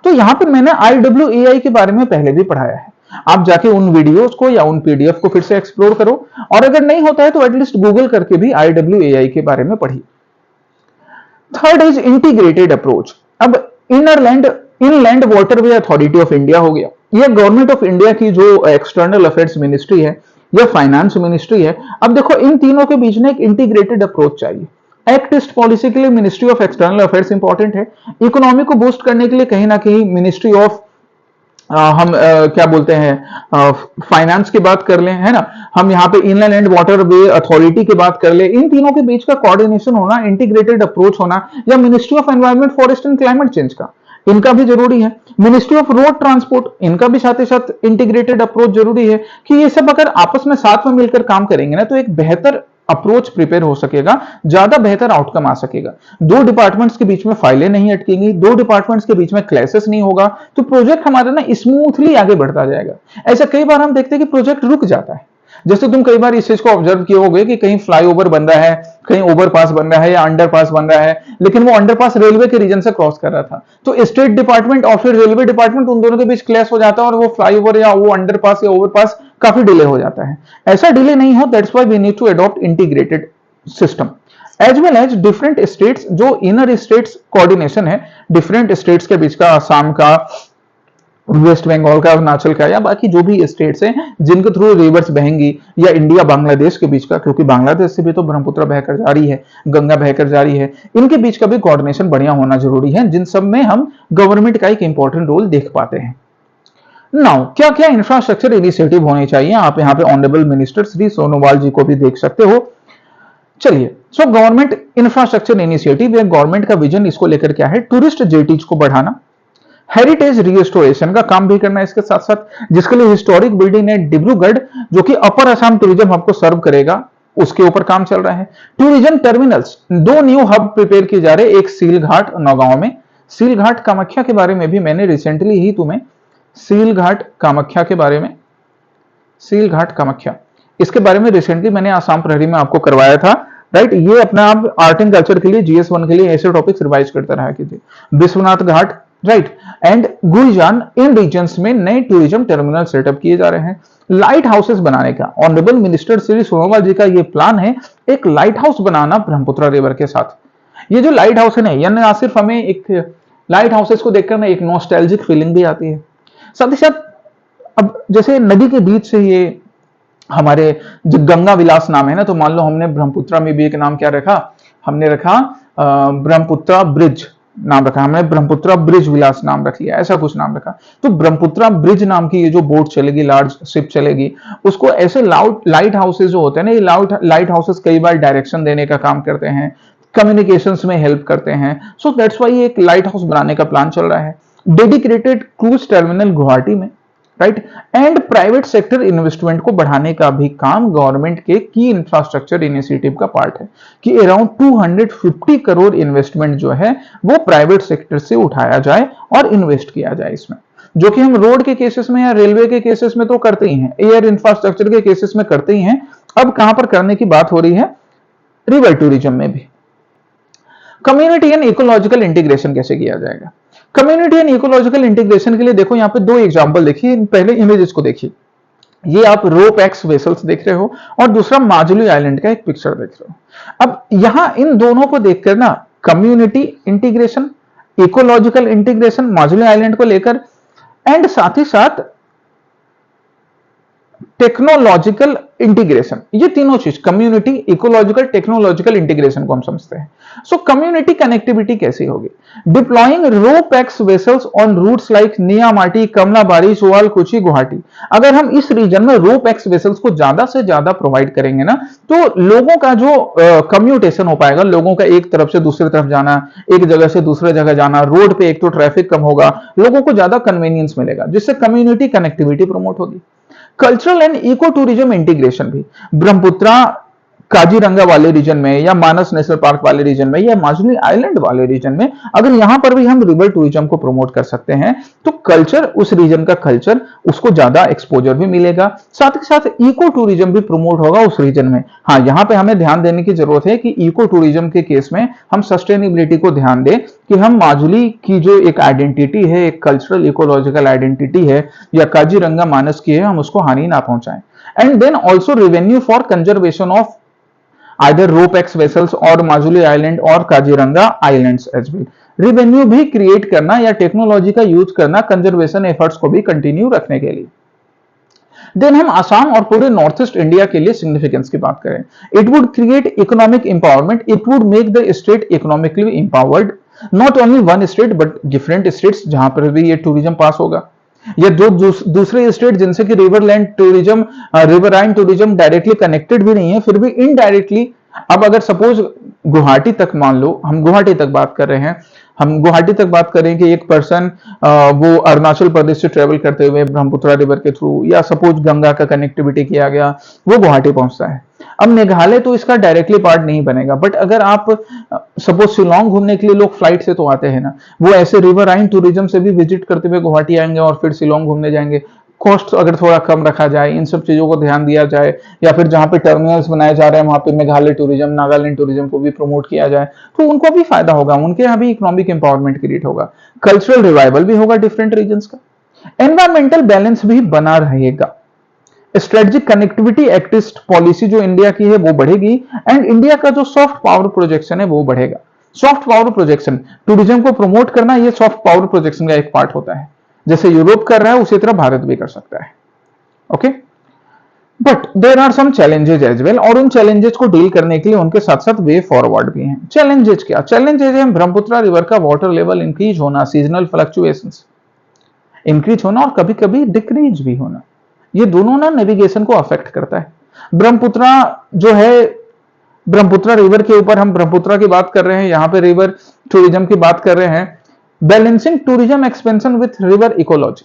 तो यहाँ पे मैंने IWAI के बारे में पहले भी पढ़ाया है, आप जाके उन वीडियोस को या उन पीडीएफ को फिर से एक्सप्लोर करो, और अगर नहीं होता है तो एटलीस्ट गूगल करके भी IWAI के बारे में पढ़िए। Third is integrated approach. अब inland waterway authority of India हो गया, यह गवर्नमेंट ऑफ इंडिया की जो एक्सटर्नल अफेयर्स मिनिस्ट्री है या फाइनेंस मिनिस्ट्री है। अब देखो इन तीनों के बीच में एक इंटीग्रेटेड अप्रोच चाहिए। एक्ट ईस्ट पॉलिसी के लिए ministry of external affairs important है, इकोनॉमी को बूस्ट करने के लिए कहीं ना कहीं मिनिस्ट्री ऑफ क्या बोलते हैं फाइनेंस की बात कर लें, है ना, हम यहाँ पे inland and water way authority की बात कर ले, इन तीनों के बीच का कोऑर्डिनेशन होना, इंटीग्रेटेड अप्रोच होना, या ministry of environment, forest and climate change का, इनका भी जरूरी है। मिनिस्ट्री ऑफ रोड ट्रांसपोर्ट, इनका भी साथ ही साथ इंटीग्रेटेड अप्रोच जरूरी है कि ये सब अगर आपस में साथ में मिलकर काम करेंगे ना तो एक बेहतर अप्रोच प्रिपेयर हो सकेगा, ज्यादा बेहतर आउटकम आ सकेगा। दो डिपार्टमेंट्स के बीच में फाइलें नहीं अटकेंगी, दो डिपार्टमेंट्स के बीच में क्लैशेस नहीं होगा, तो प्रोजेक्ट हमारा ना स्मूथली आगे बढ़ता जाएगा। ऐसा कई बार हम देखते हैं कि प्रोजेक्ट रुक जाता है, जैसे तुम कई बार इस चीज को ऑब्जर्व किए होगे कि कहीं फ्लाईओवर बन रहा है, कहीं ओवरपास बन रहा है या अंडरपास बन रहा है, लेकिन वो अंडरपास रेलवे के रीजन से क्रॉस कर रहा था, तो स्टेट डिपार्टमेंट और फिर रेलवे डिपार्टमेंट उन दोनों के बीच क्लैश हो जाता है और वो फ्लाईओवर या वो अंडरपास या ओवरपास काफी डिले हो जाता है। ऐसा डिले नहीं हो, that's why we need to adopt integrated system as well as different states, जो इनर स्टेट्स कोऑर्डिनेशन है डिफरेंट स्टेट्स के बीच का, आसाम का, वेस्ट बंगाल का, अरुणाचल का, या बाकी जो भी स्टेट्स हैं जिनके थ्रू रिवर्स बहेंगी, या इंडिया बांग्लादेश के बीच का, क्योंकि बांग्लादेश से भी तो ब्रह्मपुत्र बहकर जा रही है, गंगा बहकर जा रही है, इनके बीच का भी कोऑर्डिनेशन बढ़िया होना जरूरी है, जिन सब में हम गवर्नमेंट का एक इंपॉर्टेंट रोल देख पाते हैं। नाउ क्या क्या इंफ्रास्ट्रक्चर इनिशिएटिव होने चाहिए, आप यहाँ पे ऑनरेबल मिनिस्टर श्री सोनोवाल जी को भी देख सकते हो। चलिए, सो गवर्नमेंट इंफ्रास्ट्रक्चर इनिशिएटिव या गवर्नमेंट का विजन इसको लेकर क्या है, टूरिस्ट जेटीज को बढ़ाना, हेरिटेज रिस्टोरेशन का काम भी करना है इसके साथ साथ, जिसके लिए हिस्टोरिक बिल्डिंग है डिब्रूगढ़ जो कि अपर असम टूरिज्म हब को सर्व करेगा, उसके ऊपर काम चल रहा है। टूरिज्म टर्मिनल्स, दो न्यू हब प्रिपेयर किए जा रहे हैं, एक सीलघाट नौगांव में, सीलघाट कामाख्या के बारे में भी मैंने रिसेंटली ही तुम्हें सीलघाट कामाख्या के बारे में, सीलघाट कामाख्या इसके बारे में रिसेंटली मैंने आसाम प्रहरी में आपको करवाया था, राइट। ये अपना आप आर्ट एंड कल्चर के लिए GS1 के लिए ऐसे टॉपिक्स रिवाइज करते रहा कीजिए। विश्वनाथ घाट, right, and Guijan, in regions में नए टूरिज्म टर्मिनल सेटअप किए जा रहे हैं। लाइट हाउसेस बनाने का ऑनरेबल मिनिस्टर श्री सोनोवाल जी का ये प्लान है, एक लाइट हाउस बनाना ब्रह्मपुत्र रिवर के साथ। ये जो लाइट हाउस है ना, यानी ना सिर्फ हमें एक लाइट हाउसेस को देखकर ना एक नॉस्टैल्जिक फीलिंग भी आती है, साथ ही साथ अब जैसे नदी के बीच से ये हमारे जो गंगा विलास नाम है ना, तो मान लो हमने ब्रह्मपुत्रा में भी एक नाम क्या रखा, हमने रखा ब्रह्मपुत्रा ब्रिज नाम रखा, हमने ब्रह्मपुत्रा ब्रिज विलास नाम रख लिया, ऐसा कुछ नाम रखा। तो ब्रह्मपुत्रा ब्रिज नाम की ये जो बोट चलेगी, लार्ज शिप चलेगी, उसको ऐसे लाइट हाउसेस जो होते हैं ना, ये लाइट हाउसेस कई बार डायरेक्शन देने का काम करते हैं, कम्युनिकेशंस में हेल्प करते हैं। सो दैट्स वाई एक लाइट हाउस बनाने का प्लान चल रहा है। डेडिकेटेड क्रूज टर्मिनल गुवाहाटी में, right, and private sector investment को बढ़ाने का भी काम गवर्नमेंट के की इंफ्रास्ट्रक्चर इनिशिएटिव का पार्ट है कि अराउंड 250 करोड़ इन्वेस्टमेंट जो है वो प्राइवेट सेक्टर से उठाया जाए और इन्वेस्ट किया जाए इसमें, जो कि हम रोड के केसेस में या रेलवे के केसेस में तो करते ही हैं, एयर इंफ्रास्ट्रक्चर के केसेस में करते ही हैं। अब कहां पर करने की बात हो रही है, रिवर टूरिज्म में भी। कम्युनिटी एंड इकोलॉजिकल इंटीग्रेशन कैसे किया जाएगा, कम्युनिटी एंड इकोलॉजिकल इंटीग्रेशन के लिए देखो यहाँ पे दो एग्जांपल देखिए, पहले इमेजेस को देखिए, ये आप रोप एक्स वेसल्स देख रहे हो और दूसरा माजुली आइलैंड का एक पिक्चर देख रहे हो। अब यहां इन दोनों को देखकर ना community integration, ecological integration Majuli island को लेकर, एंड साथ ही साथ टेक्नोलॉजिकल इंटीग्रेशन, ये तीनों चीज कम्युनिटी, इकोलॉजिकल, टेक्नोलॉजिकल इंटीग्रेशन को हम समझते हैं। सो कम्युनिटी कनेक्टिविटी कैसी होगी? Deploying ro pax vessels on routes like Neamati, Kamalabari, Sualkuchi, Guwahati. अगर हम इस रीजन में रो पैक्स वेसल्स को ज्यादा से ज्यादा प्रोवाइड करेंगे ना, तो लोगों का जो कम्यूटेशन हो पाएगा, लोगों का एक तरफ से दूसरी तरफ जाना, एक जगह से दूसरे जगह जाना, रोड पे एक तो ट्रैफिक कम होगा, लोगों को ज्यादा कन्वीनियंस मिलेगा, जिससे कम्युनिटी कनेक्टिविटी प्रमोट होगी। Cultural and eco tourism integration भी ब्रह्मपुत्रा काजीरंगा वाले रीजन में, या मानस नेशनल पार्क वाले रीजन में, या माजुली आइलैंड वाले रीजन में, अगर यहां पर भी हम रिवर टूरिज्म को प्रमोट कर सकते हैं, तो कल्चर, उस रीजन का कल्चर, उसको ज्यादा एक्सपोजर भी मिलेगा, साथ ही साथ इको टूरिज्म भी प्रमोट होगा उस रीजन में। हाँ, यहां पे हमें ध्यान देने की जरूरत है कि इको टूरिज्म के केस में हम सस्टेनेबिलिटी को ध्यान दें, कि हम माजुली की जो एक आइडेंटिटी है, एक कल्चरल इकोलॉजिकल आइडेंटिटी है, या काजीरंगा मानस की है, हम उसको हानि ना पहुंचाएं। And then also revenue for conservation of either ropax vessels और माजुली आइलैंड और Kaziranga islands as well. Revenue भी क्रिएट करना या टेक्नोलॉजी का यूज करना कंजर्वेशन एफर्ट्स को भी कंटिन्यू रखने के लिए। देन हम आसाम और पूरे नॉर्थ ईस्ट इंडिया के लिए सिग्निफिकेंस की बात करें, it would create economic empowerment, it would make the state economically empowered, not only one state but different states जहां पर भी ये टूरिज्म पास होगा, या जो दूसरे स्टेट जिनसे कि riverine tourism, riverine tourism directly connected भी नहीं है, फिर भी इनडायरेक्टली, अब अगर सपोज गुवाहाटी तक, मान लो हम गुवाहाटी तक बात कर रहे हैं, हम गुवाहाटी तक बात करें कि एक पर्सन वो अरुणाचल प्रदेश से ट्रेवल करते हुए ब्रह्मपुत्रा रिवर के थ्रू, या सपोज गंगा का कनेक्टिविटी किया गया, वो गुवाहाटी पहुंचता है। अब मेघालय तो इसका डायरेक्टली पार्ट नहीं बनेगा, बट अगर आप सपोज शिलोंग घूमने के लिए लोग फ्लाइट से तो आते हैं ना, वो ऐसे रिवराइन टूरिज्म से भी विजिट करते हुए गुवाहाटी आएंगे और फिर शिलोंग घूमने जाएंगे। कॉस्ट अगर थोड़ा कम रखा जाए, इन सब चीजों को ध्यान दिया जाए, या फिर जहां पे टर्मिनल्स बनाए जा रहे हैं वहां पे मेघालय टूरिज्म, नागालैंड टूरिज्म को भी प्रमोट किया जाए, तो उनको भी फायदा होगा, उनके यहाँ भी इकोनॉमिक एम्पावरमेंट क्रिएट होगा, कल्चरल रिवाइवल भी होगा डिफरेंट रीजन्स का, एनवायरमेंटल बैलेंस भी बना रहेगा, स्ट्रेटेजिक कनेक्टिविटी एक्टिस्ट पॉलिसी जो इंडिया की है वो बढ़ेगी, एंड इंडिया का जो सॉफ्ट पावर प्रोजेक्शन है वो बढ़ेगा। सॉफ्ट पावर प्रोजेक्शन, टूरिज्म को प्रमोट करना, ये सॉफ्ट पावर प्रोजेक्शन का एक पार्ट होता है, जैसे यूरोप कर रहा है उसी तरह भारत भी कर सकता है। Okay, but there are some challenges as well, और उन चैलेंजेस को डील करने के लिए उनके साथ साथ वे फॉरवर्ड भी हैं। चैलेंजेस क्या? चैलेंजेस है ब्रह्मपुत्रा रिवर का वाटर लेवल इंक्रीज होना, सीजनल फ्लक्चुएशंस इंक्रीज होना, और कभी कभी डिक्रीज भी होना, ये दोनों ना नेविगेशन को अफेक्ट करता है। ब्रह्मपुत्रा जो है, ब्रह्मपुत्रा रिवर के ऊपर हम ब्रह्मपुत्रा की बात कर रहे हैं, यहां पे रिवर टूरिज्म की बात कर रहे हैं, balancing tourism expansion with river ecology,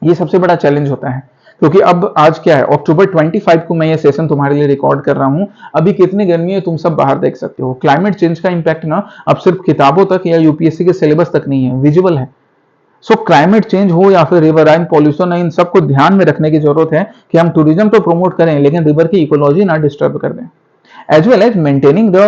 ये सबसे बड़ा चैलेंज होता है, क्योंकि अब आज क्या है, अक्टूबर 25 को मैं ये सेशन तुम्हारे लिए रिकॉर्ड कर रहा हूं, अभी कितनी गर्मी है तुम सब बाहर देख सकते हो। क्लाइमेट चेंज का इंपैक्ट ना अब सिर्फ किताबों तक या यूपीएससी के सिलेबस तक नहीं है, विजिबल है। सो क्लाइमेट चेंज हो या फिर रिवराइन पॉल्यूशन है, इन सबको ध्यान में रखने की जरूरत है कि हम टूरिज्म तो प्रमोट करें लेकिन रिवर की इकोलॉजी ना डिस्टर्ब कर दें, as well as maintaining the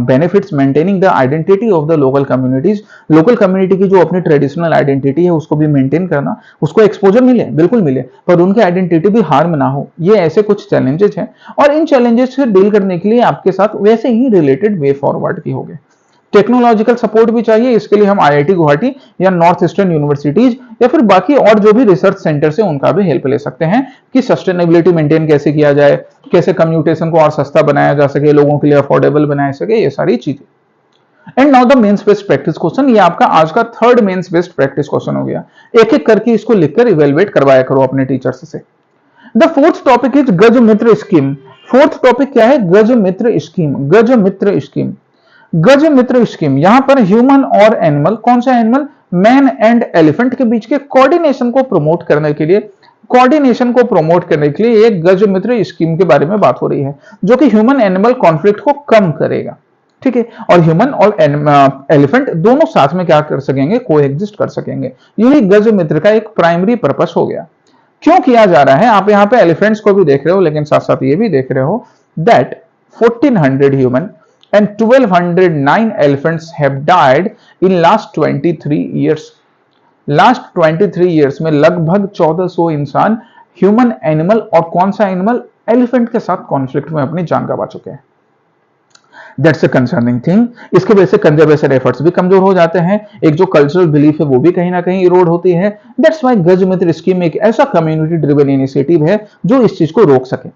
benefits, maintaining the identity of the local communities, local community की जो अपनी ट्रेडिशनल आइडेंटिटी है उसको भी मेंटेन करना, उसको एक्सपोजर मिले, बिल्कुल मिले, पर उनकी आइडेंटिटी भी हार्म ना हो, ये ऐसे कुछ चैलेंजेस हैं, और इन चैलेंजेस से डील करने के लिए आपके साथ वैसे ही रिलेटेड वे फॉरवर्ड भी होंगे। टेक्नोलॉजिकल सपोर्ट भी चाहिए, इसके लिए हम आईआईटी गुवाहाटी या नॉर्थ ईस्टर्न यूनिवर्सिटीज या फिर बाकी और जो भी रिसर्च सेंटर से उनका भी हेल्प ले सकते हैं कि सस्टेनेबिलिटी मेंटेन कैसे किया जाए, कैसे कम्यूटेशन को और सस्ता बनाया जा सके, लोगों के लिए अफोर्डेबल बनाया सके, ये सारी चीजें। And now the mains based practice question, ये आपका आज का third mains based practice question हो गया। एक एक करके इसको लिखकर इवेलुएट करवाया करो अपने टीचर्स से। द फोर्थ टॉपिक इज गज मित्र स्कीम। फोर्थ टॉपिक क्या है? गज मित्र स्कीम। गज मित्र स्कीम, गज मित्र स्कीम, यहां पर ह्यूमन और एनिमल, कौन सा एनिमल? मैन एंड एलिफेंट के बीच के कोऑर्डिनेशन को प्रमोट करने के लिए, कोऑर्डिनेशन को प्रमोट करने के लिए एक गज मित्र स्कीम के बारे में बात हो रही है, जो कि ह्यूमन एनिमल कॉन्फ्लिक्ट को कम करेगा। ठीक है, और ह्यूमन और एलिफेंट दोनों साथ में क्या कर सकेंगे? कोएग्जिस्ट कर सकेंगे। यही गज मित्र का एक प्राइमरी पर्पस हो गया। क्यों किया जा रहा है? आप यहाँ पे एलिफेंट्स को भी देख रहे हो, लेकिन साथ साथ ये भी देख रहे हो that 1400 human and 1209 elephants have died in last 23 years. Last 23 years में लगभग 1400 इंसान ह्यूमन एनिमल और कौन सा एनिमल? एलिफेंट के साथ कॉन्फ्लिक्ट में अपनी जान गंवा चुके हैं। That's a concerning thing. इसके वजह से कंजर्वेशन एफर्ट्स भी कमजोर हो जाते हैं, एक जो कल्चरल बिलीफ है वो भी कहीं ना कहीं इरोड होती है। दैट्स वाई गज मित्र स्कीम एक ऐसा कम्युनिटी ड्रिवन इनिशिएटिव है जो इस चीज को रोक सके।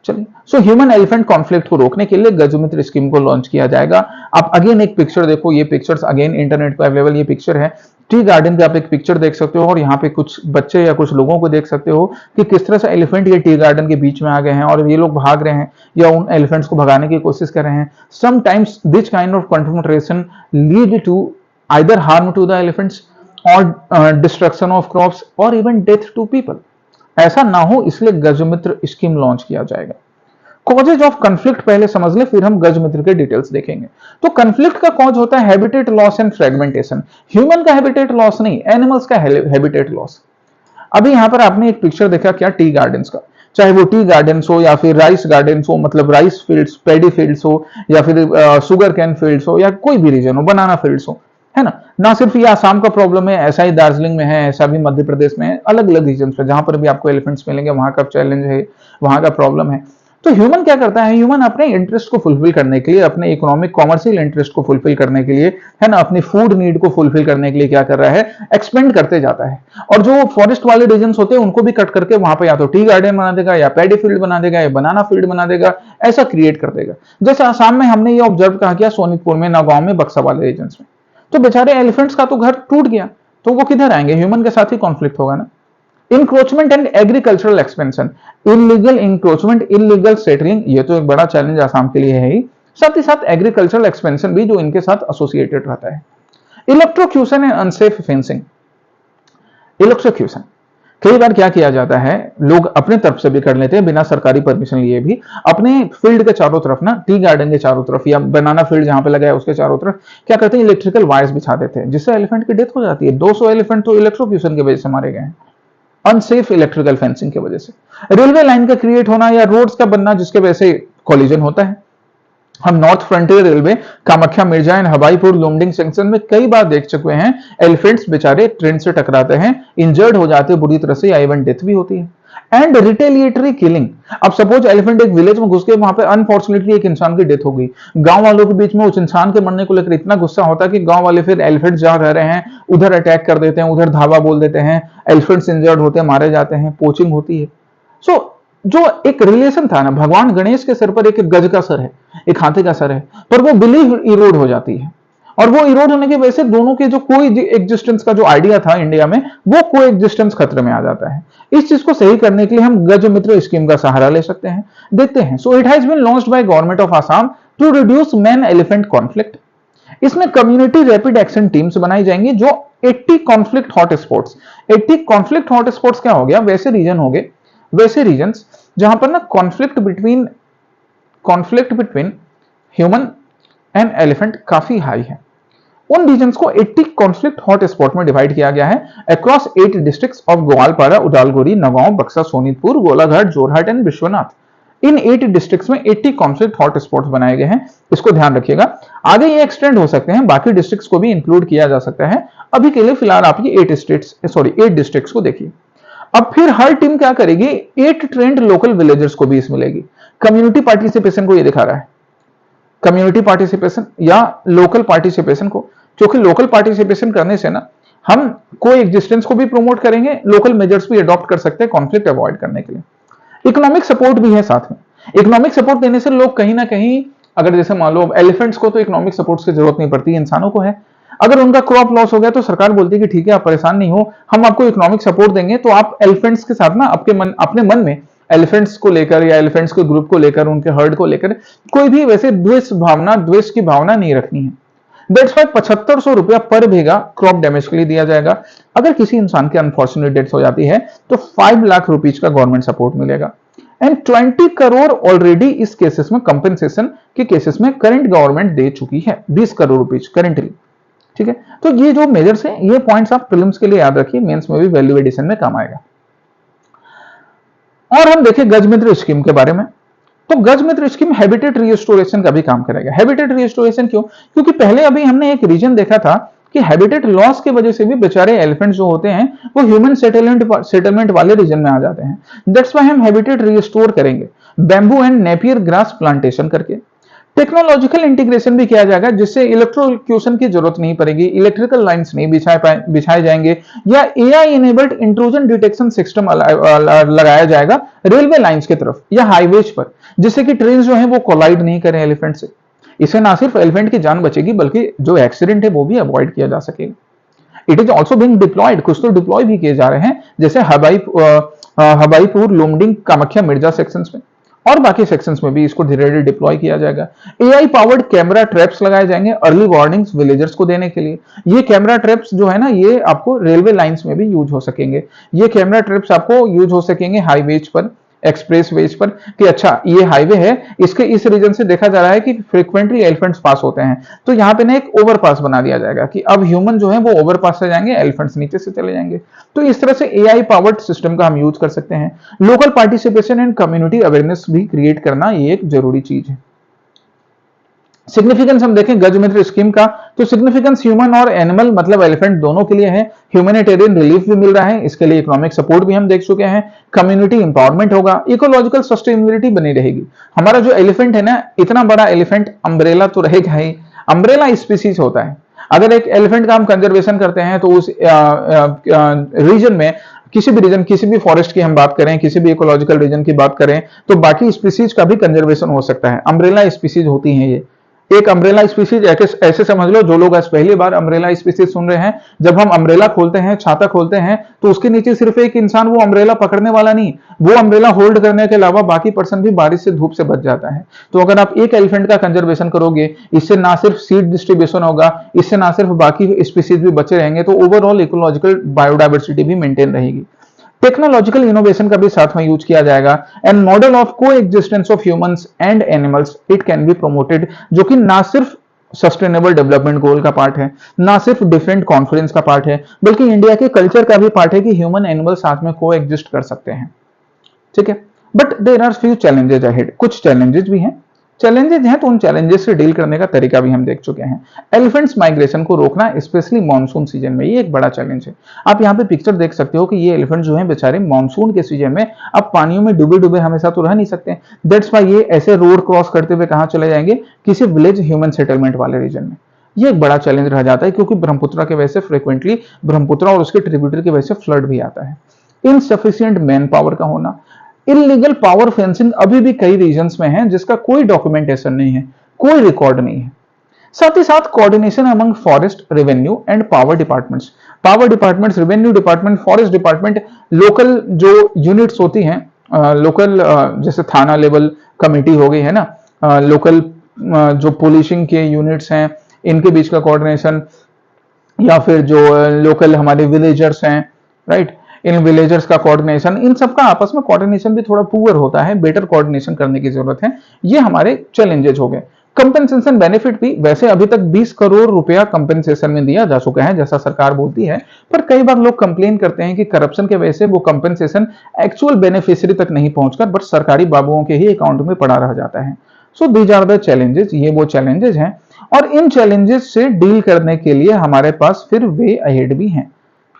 चलिए, सो ह्यूमन एलिफेंट कॉन्फ्लिक्ट को रोकने के लिए गजमित्र स्कीम को लॉन्च किया जाएगा। आप अगेन एक पिक्चर देखो, ये पिक्चर्स अगेन इंटरनेट पर अवेलेबल ये पिक्चर है, टी गार्डन पे आप एक पिक्चर देख सकते हो और यहाँ पे कुछ बच्चे या कुछ लोगों को देख सकते हो कि किस तरह से एलिफेंट ये टी गार्डन के बीच में आ गए हैं और ये लोग भाग रहे हैं या उन एलिफेंट्स को भगाने की कोशिश कर रहे हैं। Sometimes this kind of confrontation lead to either harm to the elephants और डिस्ट्रक्शन ऑफ क्रॉप्स और इवन डेथ टू पीपल। ऐसा ना हो इसलिए गजमित्र स्कीम लॉन्च किया जाएगा। कॉजेज ऑफ कंफ्लिक्ट पहले समझ ले, फिर हम गजमित्र के डिटेल्स देखेंगे। तो कंफ्लिक्ट का कॉज होता है habitat loss and fragmentation. Human का हैबिटेट लॉस नहीं, एनिमल्स का हैबिटेट लॉस। अभी यहां पर आपने एक पिक्चर देखा क्या, टी गार्डन्स का, चाहे वो टी गार्डन्स हो या फिर राइस गार्डन्स हो, मतलब राइस फील्ड्स, पैडी फील्ड्स हो या फिर शुगर कैन फील्ड्स हो या कोई भी रीजन हो, बनाना फील्ड्स हो, है ना सिर्फ ये आसाम का प्रॉब्लम है, ऐसा ही दार्जिलिंग में है, ऐसा भी मध्य प्रदेश में है, अलग अलग रीजन पे जहां पर भी आपको एलिफेंट्स मिलेंगे वहां का चैलेंज है, वहां का प्रॉब्लम है। तो ह्यूमन क्या करता है, ह्यूमन अपने इंटरेस्ट को फुलफिल करने के लिए, अपने इकोनॉमिक कॉमर्शियल इंटरेस्ट को फुलफिल करने के लिए, है ना, अपनी फूड नीड को फुलफिल करने के लिए क्या कर रहा है, एक्सपेंड करते जाता है। और जो फॉरेस्ट वाले रीजन होते हैं उनको भी कट करके वहां पे या तो टी गार्डन बना देगा या पैडी फील्ड बना देगा या बनाना फील्ड बना देगा, ऐसा क्रिएट कर देगा। जैसे आसाम में हमने ये ऑब्जर्व कहा किया, सोनितपुर में, नगांव में, बक्सा वाले रीजन में, तो बेचारे एलिफेंट्स का तो घर टूट गया, तो वो किधर आएंगे, ह्यूमन के साथ ही कॉन्फ्लिक्ट होगा ना। Encroachment and agricultural expansion, illegal encroachment, illegal settling, ये तो एक बड़ा चैलेंज आसाम के लिए है ही, साथ ही साथ एग्रीकल्चरल एक्सपेंशन भी जो इनके साथ एसोसिएटेड रहता है। Electrocution and unsafe fencing. Electrocution कई बार क्या किया जाता है, लोग अपने तरफ से भी कर लेते हैं बिना सरकारी परमिशन लिए भी, अपने फील्ड के चारों तरफ ना, टी गार्डन के चारों तरफ या बनाना फील्ड जहां पे लगा है उसके चारों तरफ क्या करते हैं, इलेक्ट्रिकल वायर्स बिछा देते हैं, जिससे एलिफेंट की डेथ हो जाती है। 200 एलिफेंट तो इलेक्ट्रोक्यूशन की वजह से मारे गए हैं, अनसेफ इलेक्ट्रिकल फेंसिंग की वजह से। रेलवे लाइन का क्रिएट होना या रोड्स का बनना जिसके वजह से कॉलिजन होता है। हम north frontier railway Kamakhya Mirza and Hawaipur Lumding section में कई बार देख चुके हैं, एलिफेंट्स बेचारे ट्रेन से टकराते हैं, इंजर्ड हो जाते हैं बुरी तरह से या इवन डेथ भी होती है। एंड रिटेलिएटरी किलिंग, अब सपोज एलिफेंट एक विलेज में घुस के वहां पे अनफॉर्चुनेटली एक इंसान की डेथ हो गई, गांव वालों के बीच में उस इंसान के मरने को लेकर इतना गुस्सा होता है कि गांव वाले फिर एलिफेंट्स जहां रह रहे हैं उधर अटैक कर देते हैं, उधर धावा बोल देते हैं, एलिफेंट्स इंजर्ड होते हैं, मारे जाते हैं, पोचिंग होती है। सो जो एक रिलेशन था ना, भगवान गणेश के सर पर एक गज का सर है, एक हाथी का सर है, पर वो बिलीव इरोड हो जाती है और वो इरोड होने की वजह से दोनों के जो कोई एग्जिस्टेंस का जो आइडिया था इंडिया में, वो कोई एग्जिस्टेंस खतरे में आ जाता है। इस चीज को सही करने के लिए हम गज मित्र स्कीम का सहारा ले सकते हैं, देखते हैं। So it has been launched by government of Assam to reduce man elephant conflict. इसमें कम्युनिटी रैपिड एक्शन टीम्स बनाई जाएंगी जो 80 कॉन्फ्लिक्ट हॉटस्पॉट्स, 80 कॉन्फ्लिक्ट हॉटस्पॉट्स क्या हो गया, वैसे रीजन हो गए, वैसे रीजन्स जहां पर ना conflict between human and elephant काफी हाई है, उन रीजन्स को 80 कॉन्फ्लिक्ट हॉट स्पॉट में डिवाइड किया गया है across 8 districts of Goalpara, Udalguri, Nagaon, Baksa, Sonitpur, Golaghat, Jorhat and Biswanath. इन 8 डिस्ट्रिक्ट्स में 80 कॉन्फ्लिक्ट हॉट स्पॉट्स बनाए गए हैं, इसको ध्यान रखिएगा। आगे ये एक्सटेंड हो सकते हैं, बाकी डिस्ट्रिक्ट्स को भी इंक्लूड किया जा सकता है। अभी के लिए फिलहाल आप ये 8 डिस्ट्रिक्ट्स को देखिए। अब फिर हर टीम क्या करेगी, 8 ट्रेंड लोकल विलेजर्स को भी इसमें लेगी। कम्युनिटी पार्टिसिपेशन को ये दिखा रहा है, कम्युनिटी पार्टिसिपेशन या लोकल पार्टिसिपेशन को, क्योंकि लोकल पार्टिसिपेशन करने से ना हम कोई एग्जिस्टेंस को भी प्रमोट करेंगे, लोकल मेजर्स भी अडॉप्ट कर सकते हैं कॉन्फ्लिक्ट अवॉइड करने के लिए। इकोनॉमिक सपोर्ट भी है साथ में, इकोनॉमिक सपोर्ट देने से लोग कहीं ना कहीं, अगर जैसे मान लो एलिफेंट्स को तो इकोनॉमिक सपोर्ट की जरूरत नहीं पड़ती, इंसानों को है। अगर उनका क्रॉप लॉस हो गया तो सरकार बोलती है कि ठीक है आप परेशान नहीं हो, हम आपको इकोनॉमिक सपोर्ट देंगे, तो आप एलिफेंट्स के साथ ना अपने मन में एलिफेंट्स को लेकर या एलिफेंट्स के ग्रुप को लेकर, उनके हर्ड को लेकर कोई भी वैसे द्वेष की भावना नहीं रखनी है। दैट्स वाई 7500 रुपया पर बीघा क्रॉप डैमेज के लिए दिया जाएगा। अगर किसी इंसान की अनफॉर्चुनेट डेथ हो जाती है तो 5 लाख रुपीज का गवर्नमेंट सपोर्ट मिलेगा। एंड 20 करोड़ ऑलरेडी इस केसेस में, कंपेंसेशन के केसेस में करंट गवर्नमेंट दे चुकी है, 20 करोड़ रुपीज करेंटली। ठीक है, तो ये जो मेजर्स है, ये पॉइंट्स आप प्रीलिम्स के लिए याद रखिए, मेंस में भी वैल्यू एडिशन में काम आएगा। और हम देखें गजमित्र स्कीम के बारे में, तो गजमित्र स्कीम हैबिटेट रिस्टोरेशन का भी काम करेगा। हैबिटेट रिस्टोरेशन क्यों, क्योंकि पहले अभी हमने एक रीजन देखा था कि हैबिटेट लॉस की वजह से भी बेचारे एलिफेंट जो होते हैं वो ह्यूमन सेटलमेंट वाले रीजन में आ जाते हैं। दैट्स व्हाई हम हैबिटेट रिस्टोर करेंगे bamboo and Napier grass plantation करके। टेक्नोलॉजिकल इंटीग्रेशन भी किया जाएगा जिससे इलेक्ट्रोक्यूशन की जरूरत नहीं पड़ेगी, इलेक्ट्रिकल लाइंस नहीं बिछाए जाएंगे, या AI enabled intrusion detection system लगाया जाएगा रेलवे लाइंस की तरफ या हाईवेज पर, जिससे कि ट्रेन जो है वो कोलाइड नहीं करें एलिफेंट से। इससे ना सिर्फ एलिफेंट की जान बचेगी बल्कि जो एक्सीडेंट है वो भी अवॉइड किया जा सकेगा। It is also being deployed, कुछ तो डिप्लॉय भी किए जा रहे हैं, जैसे हवाईपुर, लुमडिंग, कामाख्या, मिर्जा सेक्शंस में, और बाकी सेक्शंस में भी इसको धीरे धीरे डिप्लॉय किया जाएगा। एआई पावर्ड कैमरा ट्रैप्स लगाए जाएंगे अर्ली वार्निंग्स विलेजर्स को देने के लिए। ये कैमरा ट्रैप्स जो है ना, ये आपको रेलवे लाइंस में भी यूज हो सकेंगे। ये कैमरा ट्रैप्स आपको यूज हो सकेंगे हाईवेज पर, एक्सप्रेस वेज पर, कि अच्छा ये हाईवे है, इसके इस रीजन से देखा जा रहा है कि फ्रीक्वेंटली एलिफेंट्स पास होते हैं, तो यहाँ पे ना एक ओवरपास बना दिया जाएगा कि अब ह्यूमन जो है वो ओवरपास से जाएंगे, एलिफेंट्स नीचे से चले जाएंगे। तो इस तरह से एआई पावर्ड सिस्टम का हम यूज कर सकते हैं। Local participation and community awareness भी क्रिएट करना ये एक जरूरी चीज है। सिग्निफिकेंस हम देखें गजमित्र स्कीम का, तो सिग्निफिकेंस ह्यूमन और एनिमल मतलब एलिफेंट दोनों के लिए है। ह्यूमैनिटेरियन रिलीफ भी मिल रहा है, इसके लिए इकोनॉमिक सपोर्ट भी हम देख चुके हैं। कम्युनिटी इंपावरमेंट होगा, इकोलॉजिकल सस्टेनेबिलिटी बनी रहेगी। हमारा जो एलिफेंट है ना, इतना बड़ा एलिफेंट अम्ब्रेला तो रहेगा ही, अम्ब्रेला स्पीसीज होता है। अगर एक एलिफेंट का हम कंजर्वेशन करते हैं तो उस रीजन में किसी भी रीजन, किसी भी फॉरेस्ट की हम बात करें, किसी भी इकोलॉजिकल रीजन की बात करें, तो बाकी स्पीसीज का भी कंजर्वेशन हो सकता है। अम्ब्रेला स्पीसीज होती हैं ये। एक अम्ब्रेला स्पीसीज ऐसे समझ लो, जो लोग आज पहली बार अम्ब्रेला स्पीसीज सुन रहे हैं, जब हम अम्ब्रेला खोलते हैं, छाता खोलते हैं, तो उसके नीचे सिर्फ एक इंसान, वो अम्ब्रेला पकड़ने वाला नहीं, वो अम्ब्रेला होल्ड करने के अलावा बाकी पर्सन भी बारिश से, धूप से बच जाता है। तो अगर आप एक एलिफेंट का कंजर्वेशन करोगे, इससे ना सिर्फ सीड डिस्ट्रीब्यूशन होगा, इससे ना सिर्फ बाकी स्पीसीज भी बचे रहेंगे, तो ओवरऑल इकोलॉजिकल बायोडाइवर्सिटी भी मेंटेन रहेगी। टेक्नोलॉजिकल इनोवेशन का भी साथ में यूज किया जाएगा। एंड मॉडल ऑफ को existence of humans and animals it can be promoted, जो कि ना सिर्फ सस्टेनेबल डेवलपमेंट गोल का पार्ट है, ना सिर्फ डिफरेंट कॉन्फ्रेंस का पार्ट है, बल्कि इंडिया के कल्चर का भी पार्ट है कि ह्यूमन एनिमल साथ में को एग्जिस्ट कर सकते हैं। ठीक है, but there are few challenges ahead, कुछ चैलेंजेस भी हैं। चैलेंजेस हैं तो उन चैलेंजेस से डील करने का तरीका भी हम देख चुके हैं। एलिफेंट्स माइग्रेशन को रोकना, स्पेशली मानसून सीजन में, ये एक बड़ा चैलेंज है। आप यहाँ पे पिक्चर देख सकते हो कि ये एलिफेंट जो है बेचारे मानसून के सीजन में अब पानियों में डूबे डूबे हमेशा तो रह नहीं सकते। दैट्स वाई ये ऐसे रोड क्रॉस करते हुए कहाँ चले जाएंगे, किसी विलेज ह्यूमन सेटलमेंट वाले रीजन में। ये एक बड़ा चैलेंज रह जाता है, क्योंकि ब्रह्मपुत्र की वजह से फ्रिक्वेंटली ब्रह्मपुत्र और उसके ट्रिब्यूटरी की वजह से फ्लड भी आता है। इनसफिशियंट मैन पावर का होना, इलीगल पावर फेंसिंग अभी भी कई रीजन्स में है, जिसका कोई डॉक्यूमेंटेशन नहीं है, कोई रिकॉर्ड नहीं है। साथ ही साथ coordination among forest, revenue and power departments, revenue department, forest department, local जो यूनिट्स होती हैं, लोकल जैसे थाना लेवल कमेटी हो गई है ना, लोकल जो पुलिसिंग के यूनिट्स हैं, इनके बीच का कोऑर्डिनेशन, या फिर जो लोकल हमारे विलेजर्स हैं, राइट, इन विलेजर्स का कोऑर्डिनेशन, इन सबका आपस में कोऑर्डिनेशन भी थोड़ा पुअर होता है, बेटर कोऑर्डिनेशन करने की जरूरत है। ये हमारे चैलेंजेस हो गए। कंपेंसेशन बेनिफिट भी, वैसे अभी तक 20 करोड़ रुपया कंपेंसेशन में दिया जा चुका है जैसा सरकार बोलती है, पर कई बार लोग कंप्लेन करते हैं कि करप्शन के वजह से वो कंपेंसेशन एक्चुअल बेनिफिशियरी तक नहीं पहुंचकर बट सरकारी बाबुओं के ही अकाउंट में पड़ा रह जाता है। So these are the challenges, ये वो चैलेंजेस हैं, और इन चैलेंजेस से डील करने के लिए हमारे पास फिर वे अहेड भी हैं।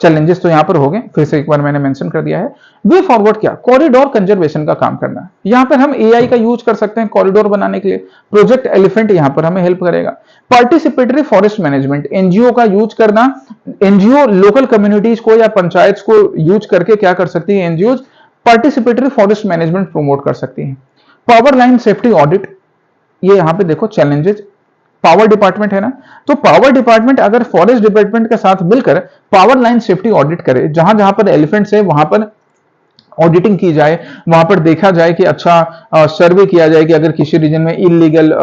चैलेंजेस तो यहां पर हो गए, फिर से एक बार मैंने मेंशन कर दिया है। वे फॉरवर्ड क्या, कॉरिडोर कंजर्वेशन का काम करना है। यहां पर हम एआई का यूज कर सकते हैं कॉरिडोर बनाने के लिए। प्रोजेक्ट एलिफेंट यहां पर हमें हेल्प करेगा। पार्टिसिपेटरी फॉरेस्ट मैनेजमेंट, एनजीओ का यूज करना। एनजीओ लोकल कम्युनिटीज को या पंचायत को यूज करके क्या कर सकती है, NGO participatory forest management promote कर सकती है। पावर लाइन सेफ्टी ऑडिट, ये यहां पे देखो चैलेंजेस, पावर डिपार्टमेंट है ना, तो पावर डिपार्टमेंट अगर फॉरेस्ट डिपार्टमेंट के साथ मिलकर पावर लाइन सेफ्टी ऑडिट करे, जहां जहां पर एलिफेंट्स है वहां पर ऑडिटिंग की जाए, वहां पर देखा जाए कि अच्छा सर्वे किया जाए कि अगर किसी रीजन में इलीगल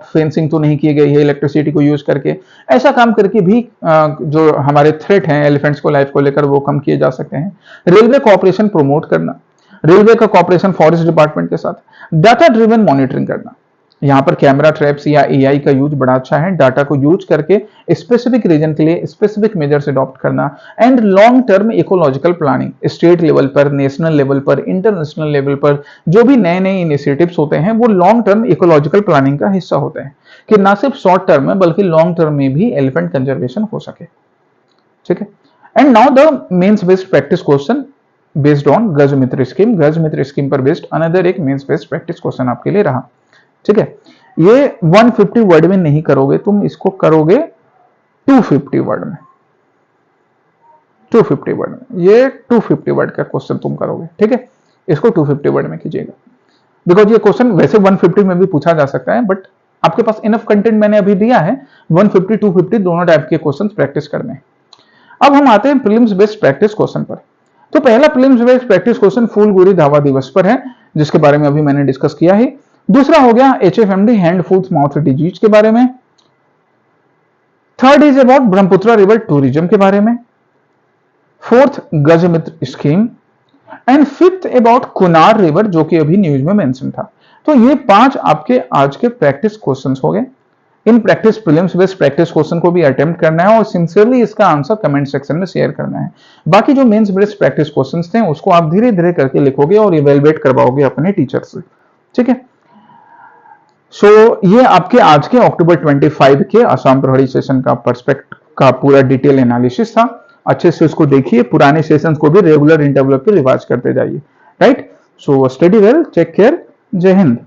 फेंसिंग तो नहीं की गई है इलेक्ट्रिसिटी को यूज करके, ऐसा काम करके भी जो हमारे थ्रेट हैं एलिफेंट्स को लाइफ को लेकर वो कम किए जा सकते हैं। रेलवे कोऑपरेशन प्रमोट करना, रेलवे का कोऑपरेशन फॉरेस्ट डिपार्टमेंट के साथ। डाटा ड्रिवन मॉनिटरिंग करना, यहाँ पर कैमरा ट्रैप्स या एआई का यूज बड़ा अच्छा है, डाटा को यूज करके स्पेसिफिक रीजन के लिए स्पेसिफिक मेजर्स अडॉप्ट करना। And long term ecological planning, state level पर, नेशनल लेवल पर, इंटरनेशनल लेवल पर जो भी नए नए इनिशिएटिव्स होते हैं वो लॉन्ग टर्म इकोलॉजिकल प्लानिंग का हिस्सा होते हैं, कि ना सिर्फ शॉर्ट टर्म में बल्कि लॉन्ग टर्म में भी एलिफेंट कंजर्वेशन हो सके। ठीक है, and now the mains based practice question based on Gajmitra scheme. Gajmitra scheme पर बेस्ड अनदर एक मेंस बेस्ड प्रैक्टिस क्वेश्चन आपके लिए रहा। ठीक है, ये 150 वर्ड में नहीं करोगे तुम, इसको करोगे 250 वर्ड में। 250 वर्ड में, ये 250 वर्ड का क्वेश्चन तुम करोगे, ठीक है। इसको 250 वर्ड में कीजिएगा, बिकॉज ये क्वेश्चन वैसे 150 में भी पूछा जा सकता है, बट आपके पास इनफ कंटेंट मैंने अभी दिया है, 150 250 दोनों टाइप के क्वेश्चन प्रैक्टिस करने हैं। अब हम आते हैं प्रीलिम्स बेस्ड प्रैक्टिस क्वेश्चन पर। तो पहला प्रीलिम्स बेस्ड प्रैक्टिस क्वेश्चन फूलगोरी धावा दिवस पर है, जिसके बारे में अभी मैंने डिस्कस किया ही। दूसरा हो गया HFMD hand foot mouth disease के बारे में। Third is about Brahmaputra river tourism के बारे में। Fourth Gajmitra scheme, and fifth about Kunar river, जो कि अभी न्यूज में मेंशन था। तो ये 5 आपके आज के प्रैक्टिस क्वेश्चंस हो गए। In practice prelims based practice question को भी अटेम्प्ट करना है और सिंसियरली इसका आंसर कमेंट सेक्शन में शेयर करना है। बाकी जो मेंस बेस्ड प्रैक्टिस क्वेश्चंस थे उसको आप धीरे धीरे करके लिखोगे और इवेलुएट करवाओगे अपने टीचर से, ठीक है। सो ये आपके आज के अक्टूबर 25 के असम प्रहरी सेशन का पर्सपेक्ट का पूरा डिटेल एनालिसिस था। अच्छे से उसको देखिए, पुराने सेशंस को भी रेगुलर इंटरवल पे रिवाइज करते जाइए, right. So study well, take care, जय हिंद।